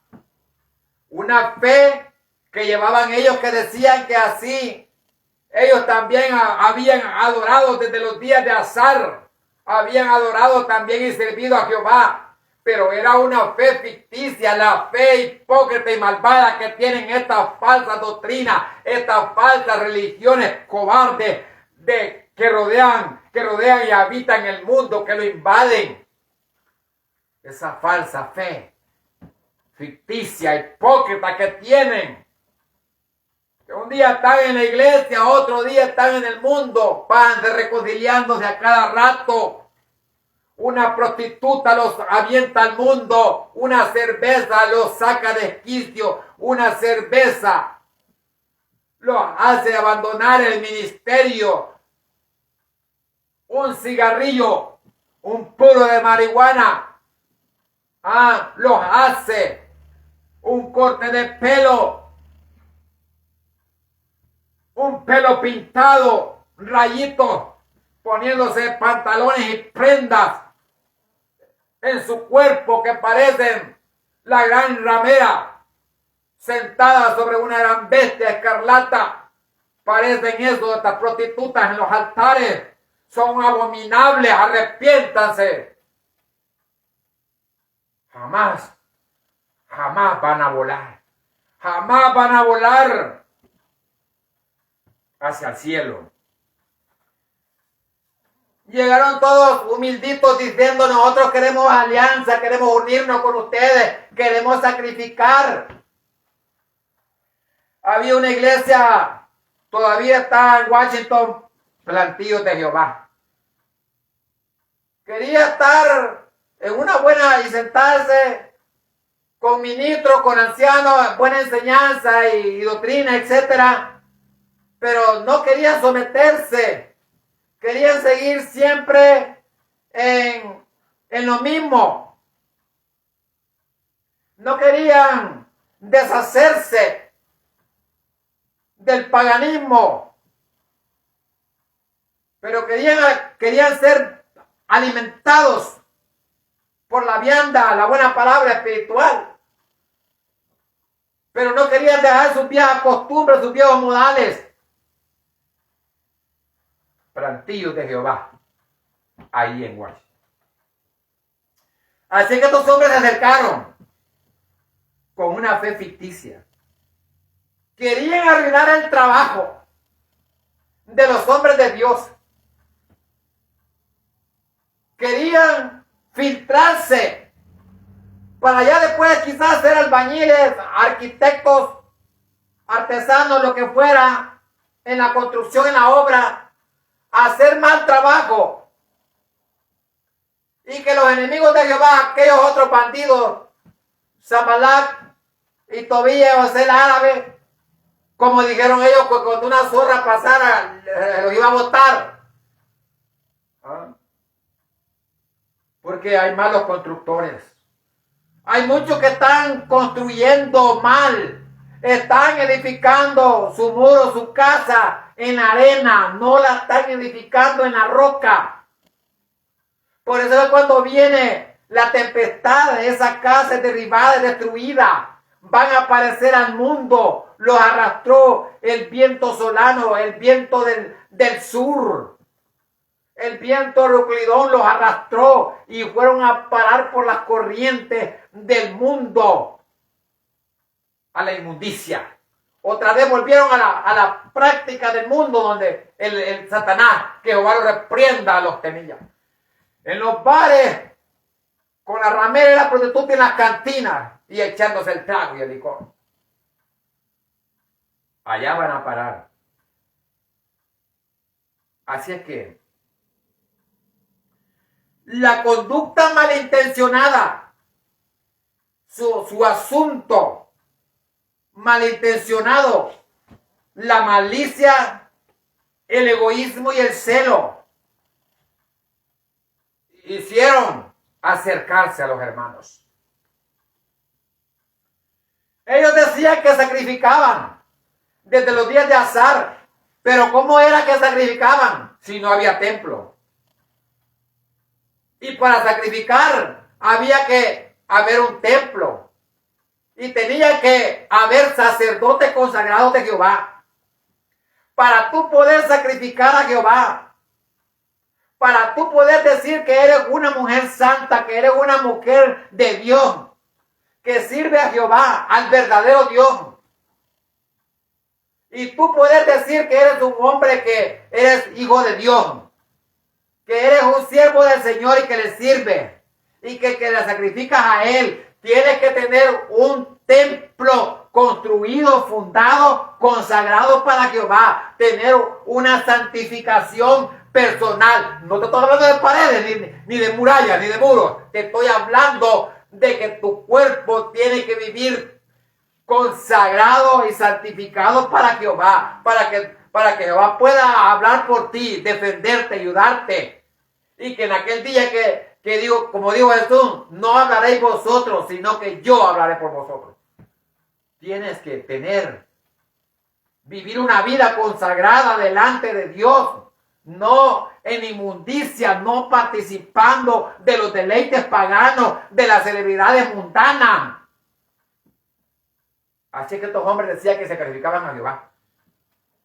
Una fe que llevaban ellos, que decían que así ellos también habían adorado desde los días de Azar, habían adorado también y servido a Jehová, pero era una fe ficticia, la fe hipócrita y malvada que tienen estas falsas doctrinas, estas falsas religiones cobardes que rodean y habitan el mundo, que lo invaden. Esa falsa fe ficticia, hipócrita que tienen. Que un día están en la iglesia, otro día están en el mundo, van reconciliándose a cada rato. Una prostituta los avienta al mundo, una cerveza los saca de quicio, una cerveza los hace abandonar el ministerio. Un cigarrillo, un puro de marihuana, los hace un corte de pelo, un pelo pintado, rayitos, poniéndose pantalones y prendas en su cuerpo que parecen la gran ramera sentada sobre una gran bestia escarlata. Parecen eso, estas prostitutas en los altares. Son abominables, arrepiéntanse. Jamás van a volar. Jamás van a volar hacia el cielo. Llegaron todos humilditos diciendo, nosotros queremos alianza, queremos unirnos con ustedes, queremos sacrificar. Había una iglesia, todavía está en Washington, Plantíos de Jehová. Quería estar en una buena y sentarse con ministros, con ancianos, buena enseñanza y doctrina, etcétera, pero no querían someterse. Querían seguir siempre en lo mismo. No querían deshacerse del paganismo, pero querían ser alimentados por la vianda, la buena palabra espiritual. Pero no querían dejar sus viejas costumbres, sus viejos modales. Plantíos de Jehová, ahí en Washington. Así que estos hombres se acercaron con una fe ficticia. Querían arruinar el trabajo de los hombres de Dios. Querían filtrarse para ya después quizás ser albañiles, arquitectos, artesanos, lo que fuera, en la construcción, en la obra, hacer mal trabajo, y que los enemigos de Jehová, aquellos otros bandidos, Sanballat y Tobías, José el árabe, como dijeron ellos, que cuando una zorra pasara los iba a botar, porque hay malos constructores, hay muchos que están construyendo mal, están edificando su muro, su casa en la arena, no la están edificando en la roca. Por eso es cuando viene La tempestad de esa casa es derribada y destruida. Van a aparecer al mundo. Los arrastró el viento solano, el viento del sur. El viento Euroclidón los arrastró y fueron a parar por las corrientes del mundo a la inmundicia. Otra vez volvieron a la práctica del mundo donde el Satanás, que Jehová lo reprenda a los temillas. En los bares, con la ramera y la prostituta en las cantinas y echándose el trago y el licor. Allá van a parar. Así es que la conducta malintencionada, su asunto malintencionado, la malicia, el egoísmo y el celo, hicieron acercarse a los hermanos. Ellos decían que sacrificaban desde los días de Azar, pero ¿cómo era que sacrificaban si no había templo? Y para sacrificar había que haber un templo y tenía que haber sacerdotes consagrados de Jehová. Para tú poder sacrificar a Jehová, para tú poder decir que eres una mujer santa, que eres una mujer de Dios, que sirve a Jehová, al verdadero Dios. Y tú poder decir que eres un hombre que eres hijo de Dios, que eres un siervo del Señor y que le sirve, y que le sacrificas a Él. Tienes que tener un templo construido, fundado, consagrado para Jehová. Tener una santificación personal. No te estoy hablando de paredes, ni de murallas, ni de muros. Te estoy hablando de que tu cuerpo tiene que vivir consagrado y santificado para Jehová. Para que Jehová pueda hablar por ti, defenderte, ayudarte. Y que en aquel día que digo, como dijo Jesús, no hablaréis vosotros, sino que yo hablaré por vosotros. Tienes que vivir una vida consagrada delante de Dios, no en inmundicia, no participando de los deleites paganos, de las celebridades mundanas. Así que estos hombres decían que se sacrificaban a Jehová,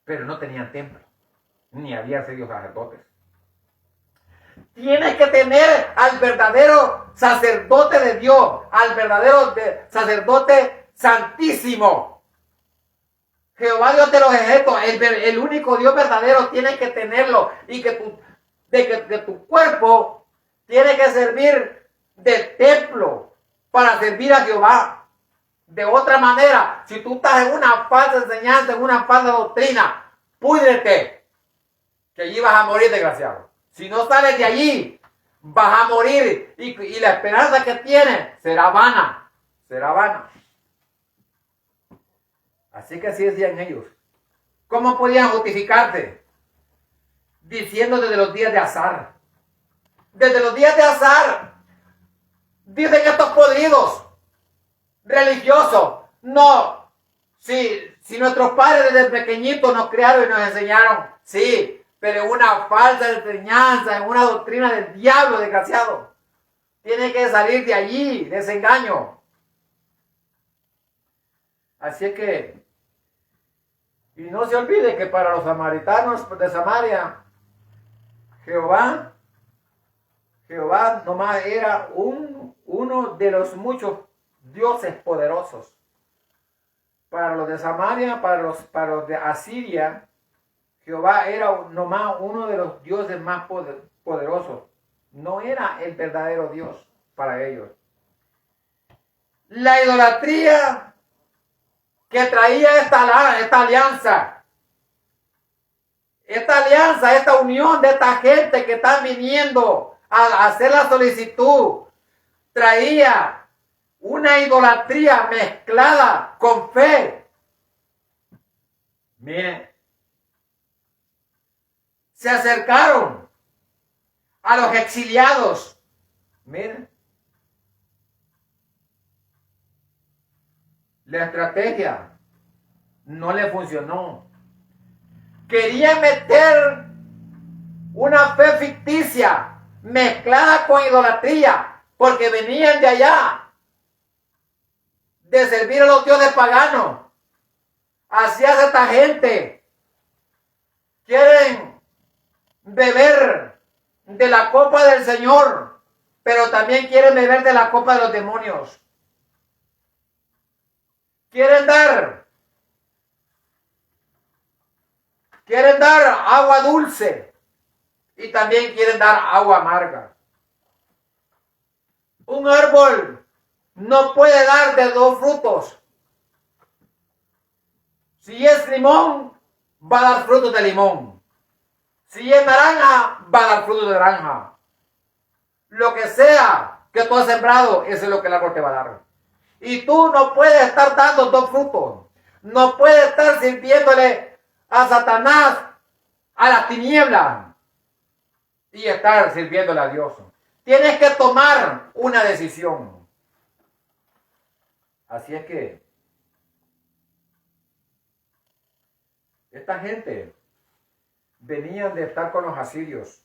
pero no tenían templo, ni había sido sacerdotes. Tienes que tener al verdadero sacerdote de Dios, al verdadero sacerdote santísimo. Jehová Dios de los ejércitos, el único Dios verdadero, tienes que tenerlo. Y que tu cuerpo tiene que servir de templo para servir a Jehová. De otra manera, si tú estás en una falsa enseñanza, en una falsa doctrina, púdrete, que allí vas a morir, desgraciado. Si no sales de allí, vas a morir y la esperanza que tienes será vana. Será vana. Así que así decían ellos. ¿Cómo podían justificarse? Diciendo desde los días de Azar. Desde los días de Azar. Dicen estos podridos religiosos. No. Si nuestros padres desde pequeñitos nos criaron y nos enseñaron. Sí. Pero en una falsa enseñanza, en una doctrina del diablo, desgraciado. Tiene que salir de allí, de ese engaño. Así es que, y no se olvide que para los samaritanos de Samaria, Jehová nomás era uno de los muchos dioses poderosos. Para los de Samaria, para los de Asiria, Jehová era nomás uno de los dioses más poderosos. No era el verdadero Dios para ellos. La idolatría que traía esta alianza, esta unión de esta gente que está viniendo a hacer la solicitud, traía una idolatría mezclada con fe. Miren, se acercaron a los exiliados. Miren, la estrategia no le funcionó. Querían meter una fe ficticia mezclada con idolatría porque venían de allá, de servir a los dioses paganos. Así hace esta gente. Quieren beber de la copa del Señor, pero también quieren beber de la copa de los demonios. Quieren dar agua dulce y también quieren dar agua amarga. Un árbol no puede dar de dos frutos. Si es limón, va a dar frutos de limón. Si es naranja, va a dar frutos de naranja. Lo que sea que tú has sembrado, eso es lo que el árbol te va a dar. Y tú no puedes estar dando dos frutos. No puedes estar sirviéndole a Satanás, a las tinieblas, y estar sirviéndole a Dios. Tienes que tomar una decisión. Así es que esta gente venían de estar con los asirios,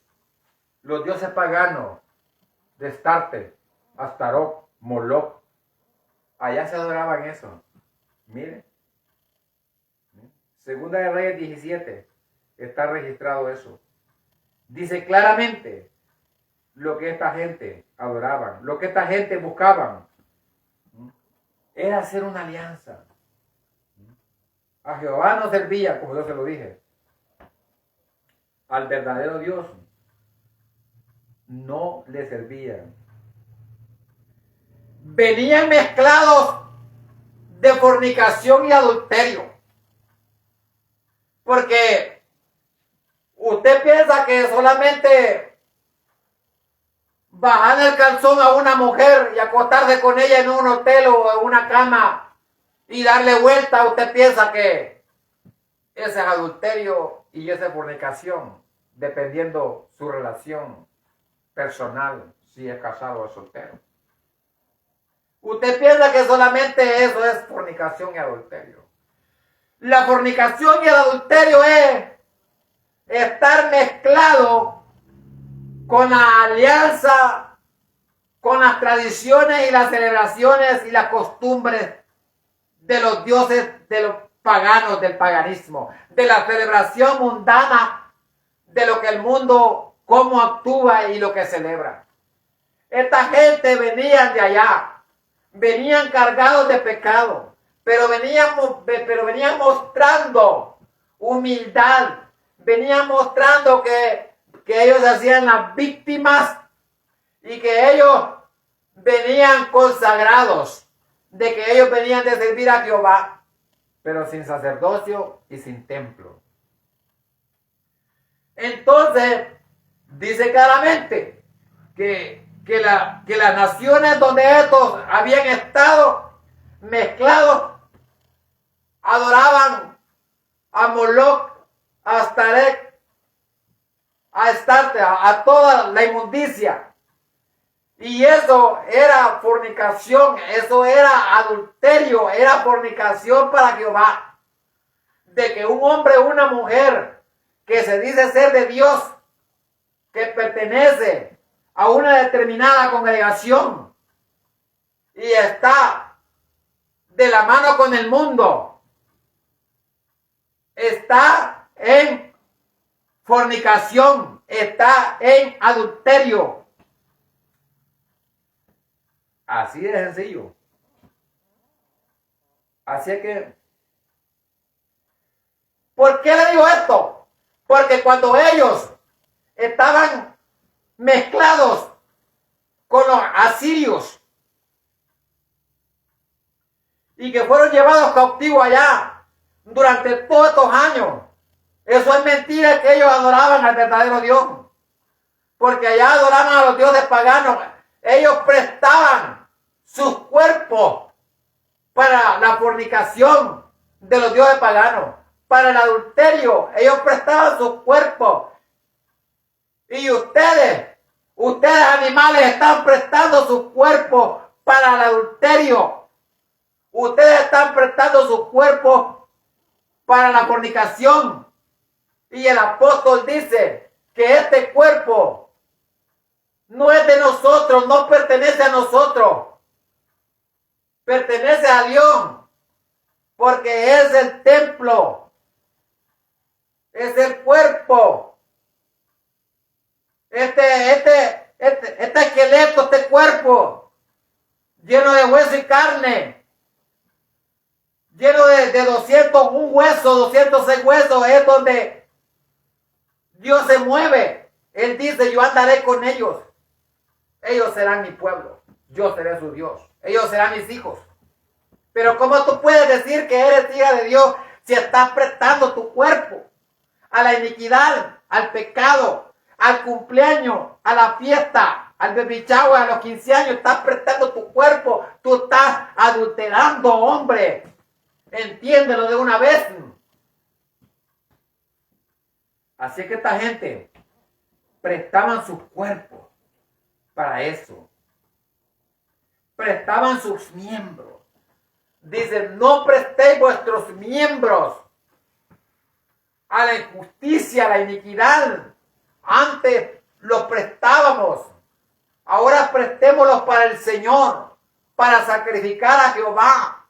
los dioses paganos de Astarte, Astarot, Moloch. Allá se adoraban eso. Miren. Segunda de Reyes 17 está registrado eso. Dice claramente lo que esta gente adoraban, lo que esta gente buscaban. Era hacer una alianza. A Jehová no servía, como yo se lo dije. Al verdadero Dios no le servían. Venían mezclados de fornicación y adulterio. Porque usted piensa que solamente bajar el calzón a una mujer y acostarse con ella en un hotel o en una cama y darle vuelta, usted piensa que ese es adulterio y esa es fornicación, dependiendo su relación personal, si es casado o soltero. Usted piensa que solamente eso es fornicación y adulterio. La fornicación y el adulterio es estar mezclado con la alianza, con las tradiciones y las celebraciones y las costumbres de los dioses, de los paganos, del paganismo, de la celebración mundana, de lo que el mundo, cómo actúa y lo que celebra. Esta gente venían de allá, venían cargados de pecado, pero venían mostrando humildad, venían mostrando que ellos hacían las víctimas y que ellos venían consagrados, de que ellos venían de servir a Jehová, pero sin sacerdocio y sin templo. Entonces, dice claramente que las naciones donde estos habían estado mezclados adoraban a Moloch, a Astarec, a Astarte, a toda la inmundicia. Y eso era fornicación, eso era adulterio, era fornicación para Jehová. De que un hombre o una mujer que se dice ser de Dios, que pertenece a una determinada congregación y está de la mano con el mundo, está en fornicación, está en adulterio. Así de sencillo. Así es que, ¿por qué le digo esto? Porque cuando ellos estaban mezclados con los asirios y que fueron llevados cautivos allá durante todos estos años, eso es mentira que ellos adoraban al verdadero Dios, porque allá adoraban a los dioses paganos. Ellos prestaban sus cuerpos para la fornicación de los dioses paganos, para el adulterio. Ellos prestaban sus cuerpos. Y ustedes animales, están prestando sus cuerpos para el adulterio. Ustedes están prestando sus cuerpos para la fornicación. Y el apóstol dice que este cuerpo No es de nosotros, no pertenece a nosotros. Pertenece a Dios. Porque es el templo. Es el cuerpo. Este esqueleto, este cuerpo, lleno de hueso y carne, lleno de 201 huesos, 206 huesos, es donde Dios se mueve. Él dice, yo andaré con ellos. Ellos serán mi pueblo. Yo seré su Dios. Ellos serán mis hijos. Pero ¿cómo tú puedes decir que eres hija de Dios si estás prestando tu cuerpo a la iniquidad, al pecado, al cumpleaños, a la fiesta, al baby shower, a los 15 años? Estás prestando tu cuerpo. Tú estás adulterando, hombre. Entiéndelo de una vez. Así que esta gente prestaban sus cuerpos para eso. Prestaban sus miembros. Dicen, no prestéis vuestros miembros a la injusticia, a la iniquidad. Antes los prestábamos. Ahora prestémoslos para el Señor, para sacrificar a Jehová.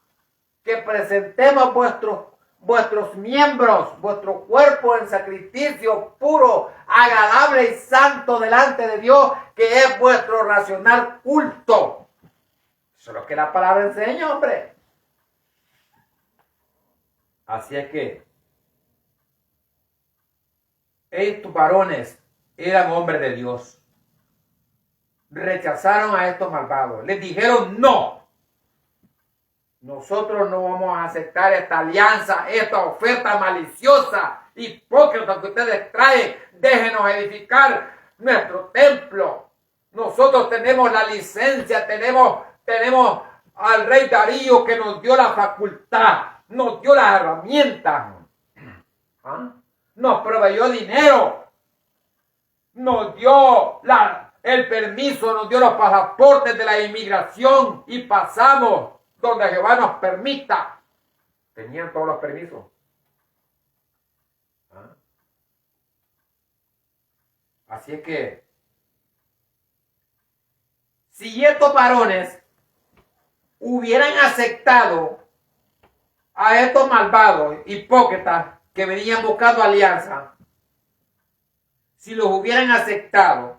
Que presentemos vuestros miembros, vuestro cuerpo en sacrificio puro, agradable y santo delante de Dios, que es vuestro racional culto. Eso es lo que la palabra enseña, hombre. Así es que estos varones eran hombres de Dios. Rechazaron a estos malvados. Les dijeron no. Nosotros no vamos a aceptar esta alianza, esta oferta maliciosa, hipócrita que ustedes traen. Déjenos edificar nuestro templo. Nosotros tenemos la licencia, tenemos al rey Darío que nos dio la facultad, nos dio las herramientas, nos proveyó dinero, nos dio el permiso, nos dio los pasaportes de la inmigración y pasamos donde Jehová nos permita. Tenían todos los permisos. Así es que, si estos varones hubieran aceptado a estos malvados hipócritas que venían buscando alianza, si los hubieran aceptado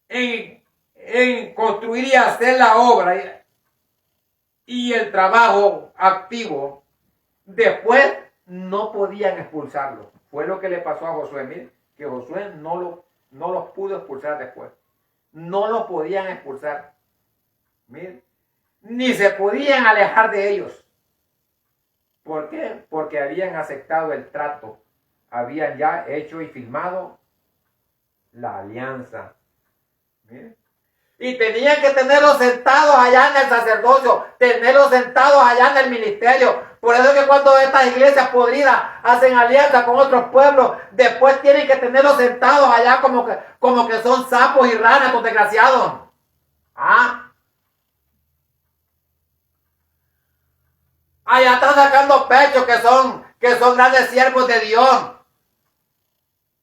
en construir y hacer la obra y el trabajo activo, después no podían expulsarlo. Fue lo que le pasó a Josué. Mire, que Josué no los pudo expulsar después. No los podían expulsar. Mire, ni se podían alejar de ellos. ¿Por qué? Porque habían aceptado el trato. Habían ya hecho y firmado la alianza. Mire. Y tenían que tenerlos sentados allá en el sacerdocio, tenerlos sentados allá en el ministerio. Por eso es que cuando estas iglesias podridas hacen alianza con otros pueblos, después tienen que tenerlos sentados allá como que son sapos y ranas, estos desgraciados. Allá están sacando pecho que son grandes siervos de Dios.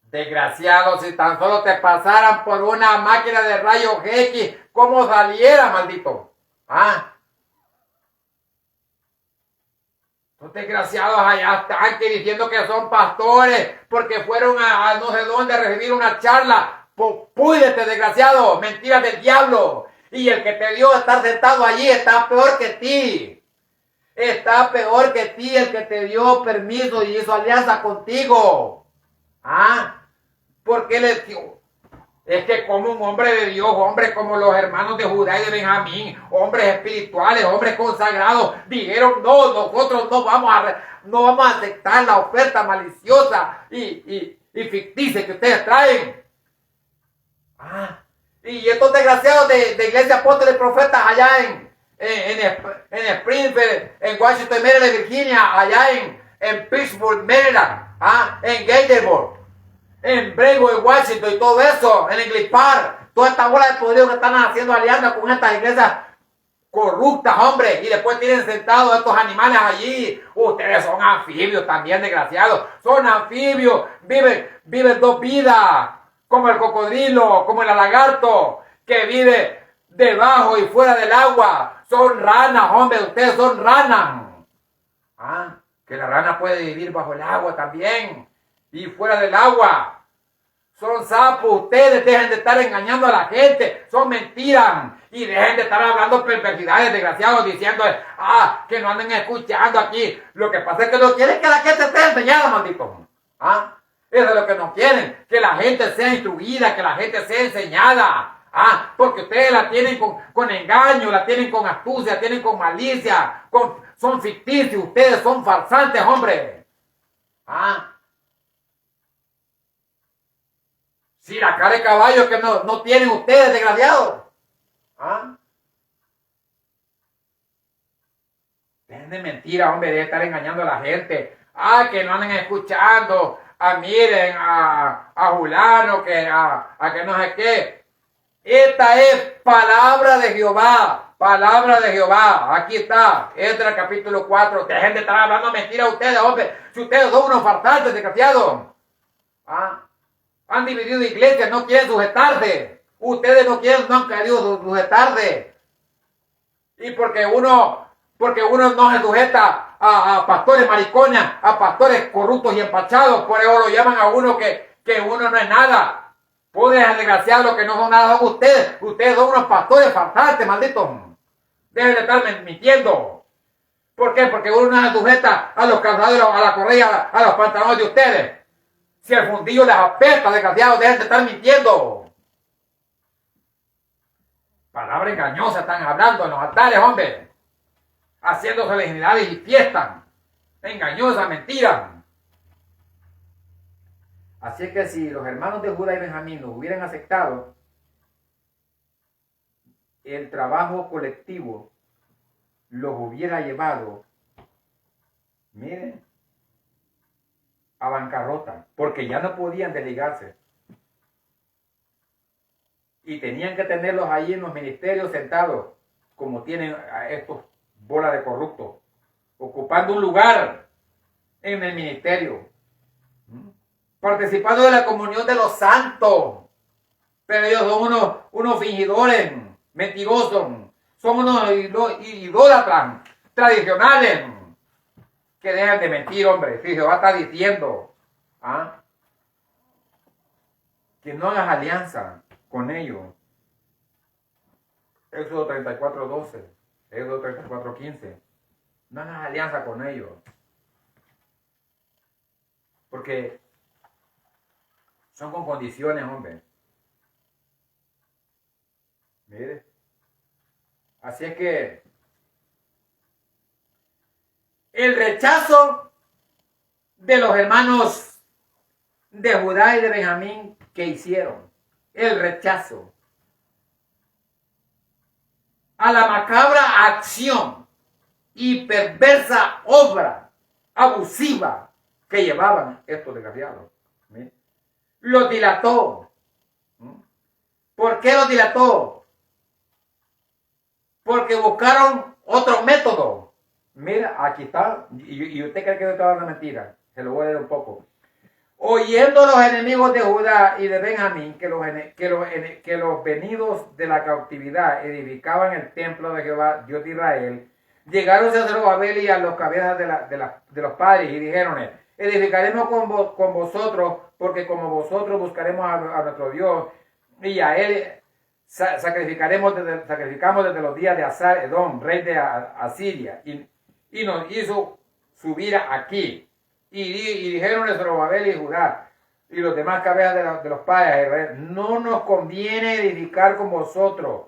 Desgraciados, si tan solo te pasaran por una máquina de rayos X, ¿cómo saliera, maldito? Los desgraciados allá están diciendo que son pastores porque fueron a no sé dónde a recibir una charla. Púdete, desgraciado, mentiras del diablo. Y el que te dio estar sentado allí está peor que ti. Está peor que ti el que te dio permiso y hizo alianza contigo. Porque les dio. Es que como un hombre de Dios, hombres como los hermanos de Judá y de Benjamín, hombres espirituales, hombres consagrados, dijeron, no, nosotros no vamos a aceptar la oferta maliciosa y ficticia que ustedes traen. Y estos desgraciados de Iglesia Apóstoles y Profetas allá en Springfield, en Washington, Maryland, Virginia, allá en Pittsburgh, Maryland, en Gettysburg, en Brentwood, Washington y todo eso, en English Park, toda esta bola de poder que están haciendo alianza con estas iglesias corruptas, hombre, y después tienen sentados estos animales allí. Ustedes son anfibios también, desgraciados, son anfibios, viven dos vidas, como el cocodrilo, como el lagarto que vive debajo y fuera del agua. Son ranas, hombre, ustedes son ranas. Ah, que la rana puede vivir bajo el agua también y fuera del agua. Son sapos, ustedes dejen de estar engañando a la gente, son mentiras. Y dejen de estar hablando perversidades, desgraciados, diciendo, que no anden escuchando aquí. Lo que pasa es que no quieren que la gente esté enseñada, maldito. Eso es lo que no quieren, que la gente sea instruida, que la gente sea enseñada. Porque ustedes la tienen con engaño, la tienen con astucia, la tienen con malicia, son ficticios, ustedes son farsantes, hombre. Si la cara de caballo que no tienen ustedes, desgraciados. Dejen de mentira, hombre, de estar engañando a la gente. Que no anden escuchando, miren, a Julano, a que no sé qué. Esta es palabra de Jehová, palabra de Jehová. Aquí está, entra el capítulo 4. Dejen de estar hablando mentiras ustedes, hombre. Si ustedes son unos farsantes, desgraciados. Han dividido iglesias, no quieren sujetarse. Ustedes no han querido sujetarse. Y porque uno no se sujeta a pastores maricones, a pastores corruptos y empachados, por eso lo llaman a uno que uno no es nada. Pobres desgraciados, que no son nada son ustedes. Ustedes son unos pastores farsantes, malditos. Dejen de estar mintiendo. ¿Por qué? Porque uno no se sujeta a los calzados, a la correa, a los pantalones de ustedes. Si el fundillo les apesta, desgraciados, dejen de estar mintiendo. Palabra engañosa están hablando en los altares, hombre. Haciendo solemnidades y fiestas. Engañosa, mentira. Así es que si los hermanos de Judá y Benjamín los hubieran aceptado, el trabajo colectivo los hubiera llevado, miren, a bancarrota, porque ya no podían desligarse. Y tenían que tenerlos ahí en los ministerios sentados, como tienen a estos bolas de corruptos, ocupando un lugar en el ministerio, participando de la comunión de los santos. Pero ellos son unos fingidores, mentirosos, son unos idólatras tradicionales, que dejan de mentir, hombre. Si Jehová está diciendo que no hagas alianza con ellos. Éxodo 34:12, Éxodo 34:15. No hagas alianza con ellos. Porque son con condiciones, hombre. Mire. Así es que el rechazo de los hermanos de Judá y de Benjamín que hicieron, el rechazo a la macabra acción y perversa obra abusiva que llevaban estos desgraciados, los dilató. ¿Por qué los dilató? Porque buscaron otro método. Mira, aquí está, y usted cree que yo estaba hablando mentira. Se lo voy a leer un poco. Oyendo los enemigos de Judá y de Benjamín que los venidos de la cautividad edificaban el templo de Jehová, Dios de Israel, llegaron a Zorobabel y a los cabezas de los padres y dijeron: edificaremos con vosotros, porque como vosotros buscaremos a nuestro Dios, y a él sacrificamos desde los días de Asar Edom, rey de Asiria, y nos hizo subir aquí. Y dijeron a Zorobabel y Judá y los demás cabezas de los padres de Israel: no nos conviene edificar con vosotros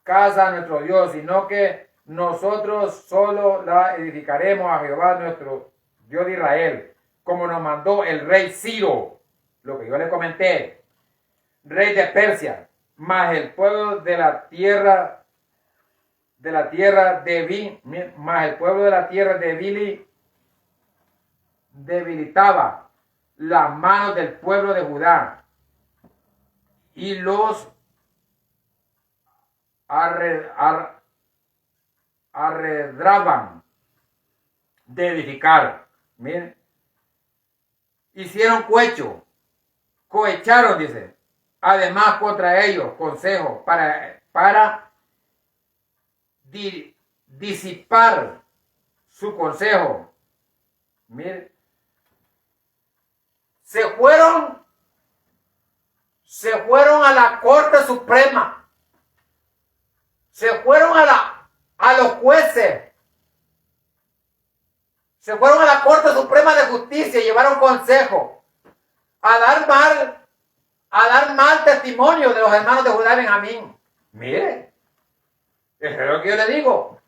casa a nuestro Dios, sino que nosotros solo la edificaremos a Jehová nuestro Dios de Israel, como nos mandó el rey Ciro, lo que yo le comenté, rey de Persia, más el pueblo de la tierra de Bili debilitaba las manos del pueblo de Judá y los arredraban de edificar. Miren, hicieron cohecho cohecharon, dice, además contra ellos consejo para disipar su consejo. Mire, se fueron a la Corte Suprema, se fueron a los jueces, se fueron a la Corte Suprema de Justicia y llevaron consejo a dar mal testimonio de los hermanos de Judá y Benjamín. Mire, es lo que yo le digo,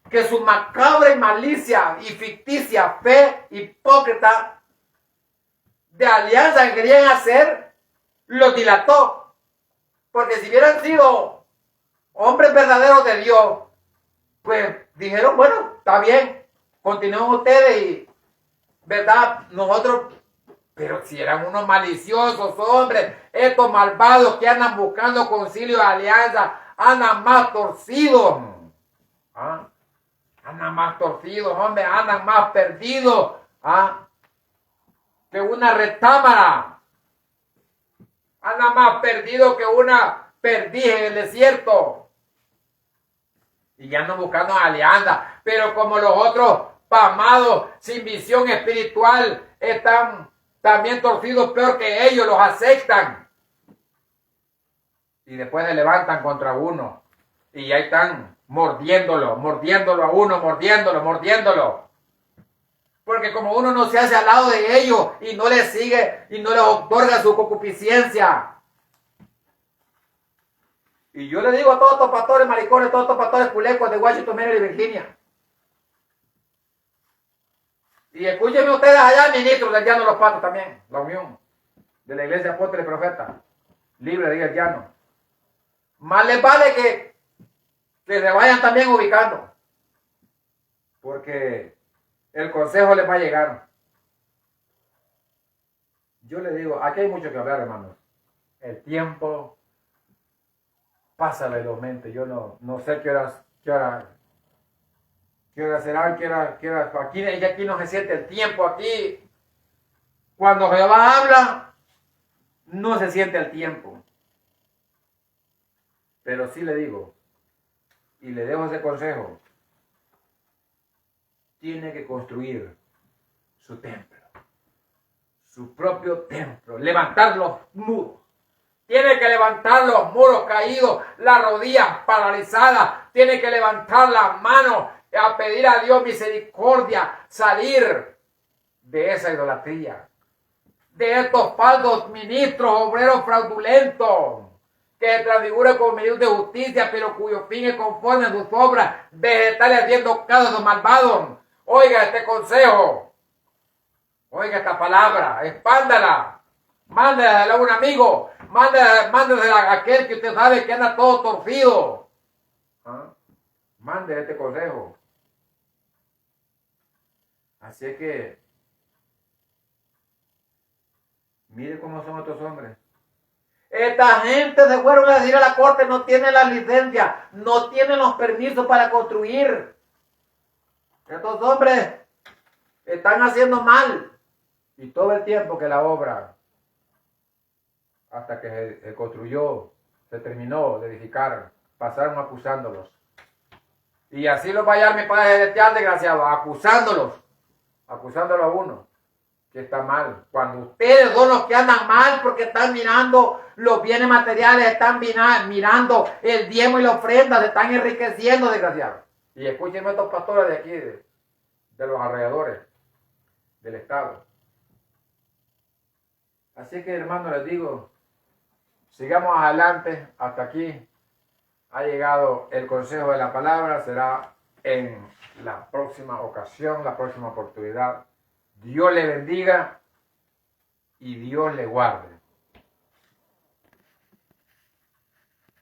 que su macabra y malicia y ficticia fe hipócrita de alianza que querían hacer, lo dilató. Porque si hubieran sido hombres verdaderos de Dios, pues dijeron, bueno, está bien, continúen ustedes y, ¿verdad? Nosotros, pero si eran unos maliciosos hombres, estos malvados que andan buscando concilio de alianza, andan más torcidos. ¿Ah? Andan más torcidos, hombre, andan más perdidos. ¿Ah? Que una retámara. Andan más perdidos que una perdiz en el desierto. Y ya andan buscando alianza. Pero como los otros pamados, sin visión espiritual, están también torcidos peor que ellos, los aceptan. Y después se levantan contra uno. Y ahí están mordiéndolo a uno, mordiéndolo. Porque como uno no se hace al lado de ellos y no les sigue y no les otorga su concupiscencia. Y yo le digo a todos estos pastores maricones, todos estos pastores culecos de Washington, Maryland y Virginia. Y escúchenme ustedes allá, ministros del Llano de los Patos también, la unión de la Iglesia Apóstol y Profeta, libre de el Llano. Más les vale que se vayan también ubicando, porque el consejo les va a llegar. Yo le digo, aquí hay mucho que hablar, hermanos. El tiempo pasa velozmente. Yo no sé qué hora será, aquí no se siente el tiempo. Aquí, cuando Jehová habla, no se siente el tiempo. Pero sí le digo, y le dejo ese consejo, tiene que construir su templo, su propio templo, levantar los muros. Tiene que levantar los muros caídos, las rodillas paralizadas, tiene que levantar las manos a pedir a Dios misericordia, salir de esa idolatría, de estos falsos ministros, obreros fraudulentos, que se transfiguran como medios de justicia, pero cuyo fin es conforme a sus obras, vegetales haciendo caso a los malvados. Oiga este consejo, oiga esta palabra, expándala, mándela a un amigo, mándela a aquel que usted sabe que anda todo torcido. ¿Ah? Mande este consejo. Así es que, mire cómo son estos hombres. Esta gente se fueron a decir a la corte, no tiene la licencia, no tienen los permisos para construir. Estos hombres están haciendo mal. Y todo el tiempo que la obra, hasta que se construyó, se terminó de edificar, pasaron acusándolos. Y así los va a hallar mi Padre Celestial, desgraciado, acusándolos a uno que está mal. Cuando ustedes son los que andan mal porque están mirando los bienes materiales, están mirando el diezmo y la ofrenda, se están enriqueciendo, desgraciados. Y escúchenme estos pastores de aquí, de los alrededores del estado. Así que, hermanos, les digo, sigamos adelante. Hasta aquí ha llegado el consejo de la palabra. Será en la próxima ocasión, la próxima oportunidad. Dios le bendiga y Dios le guarde.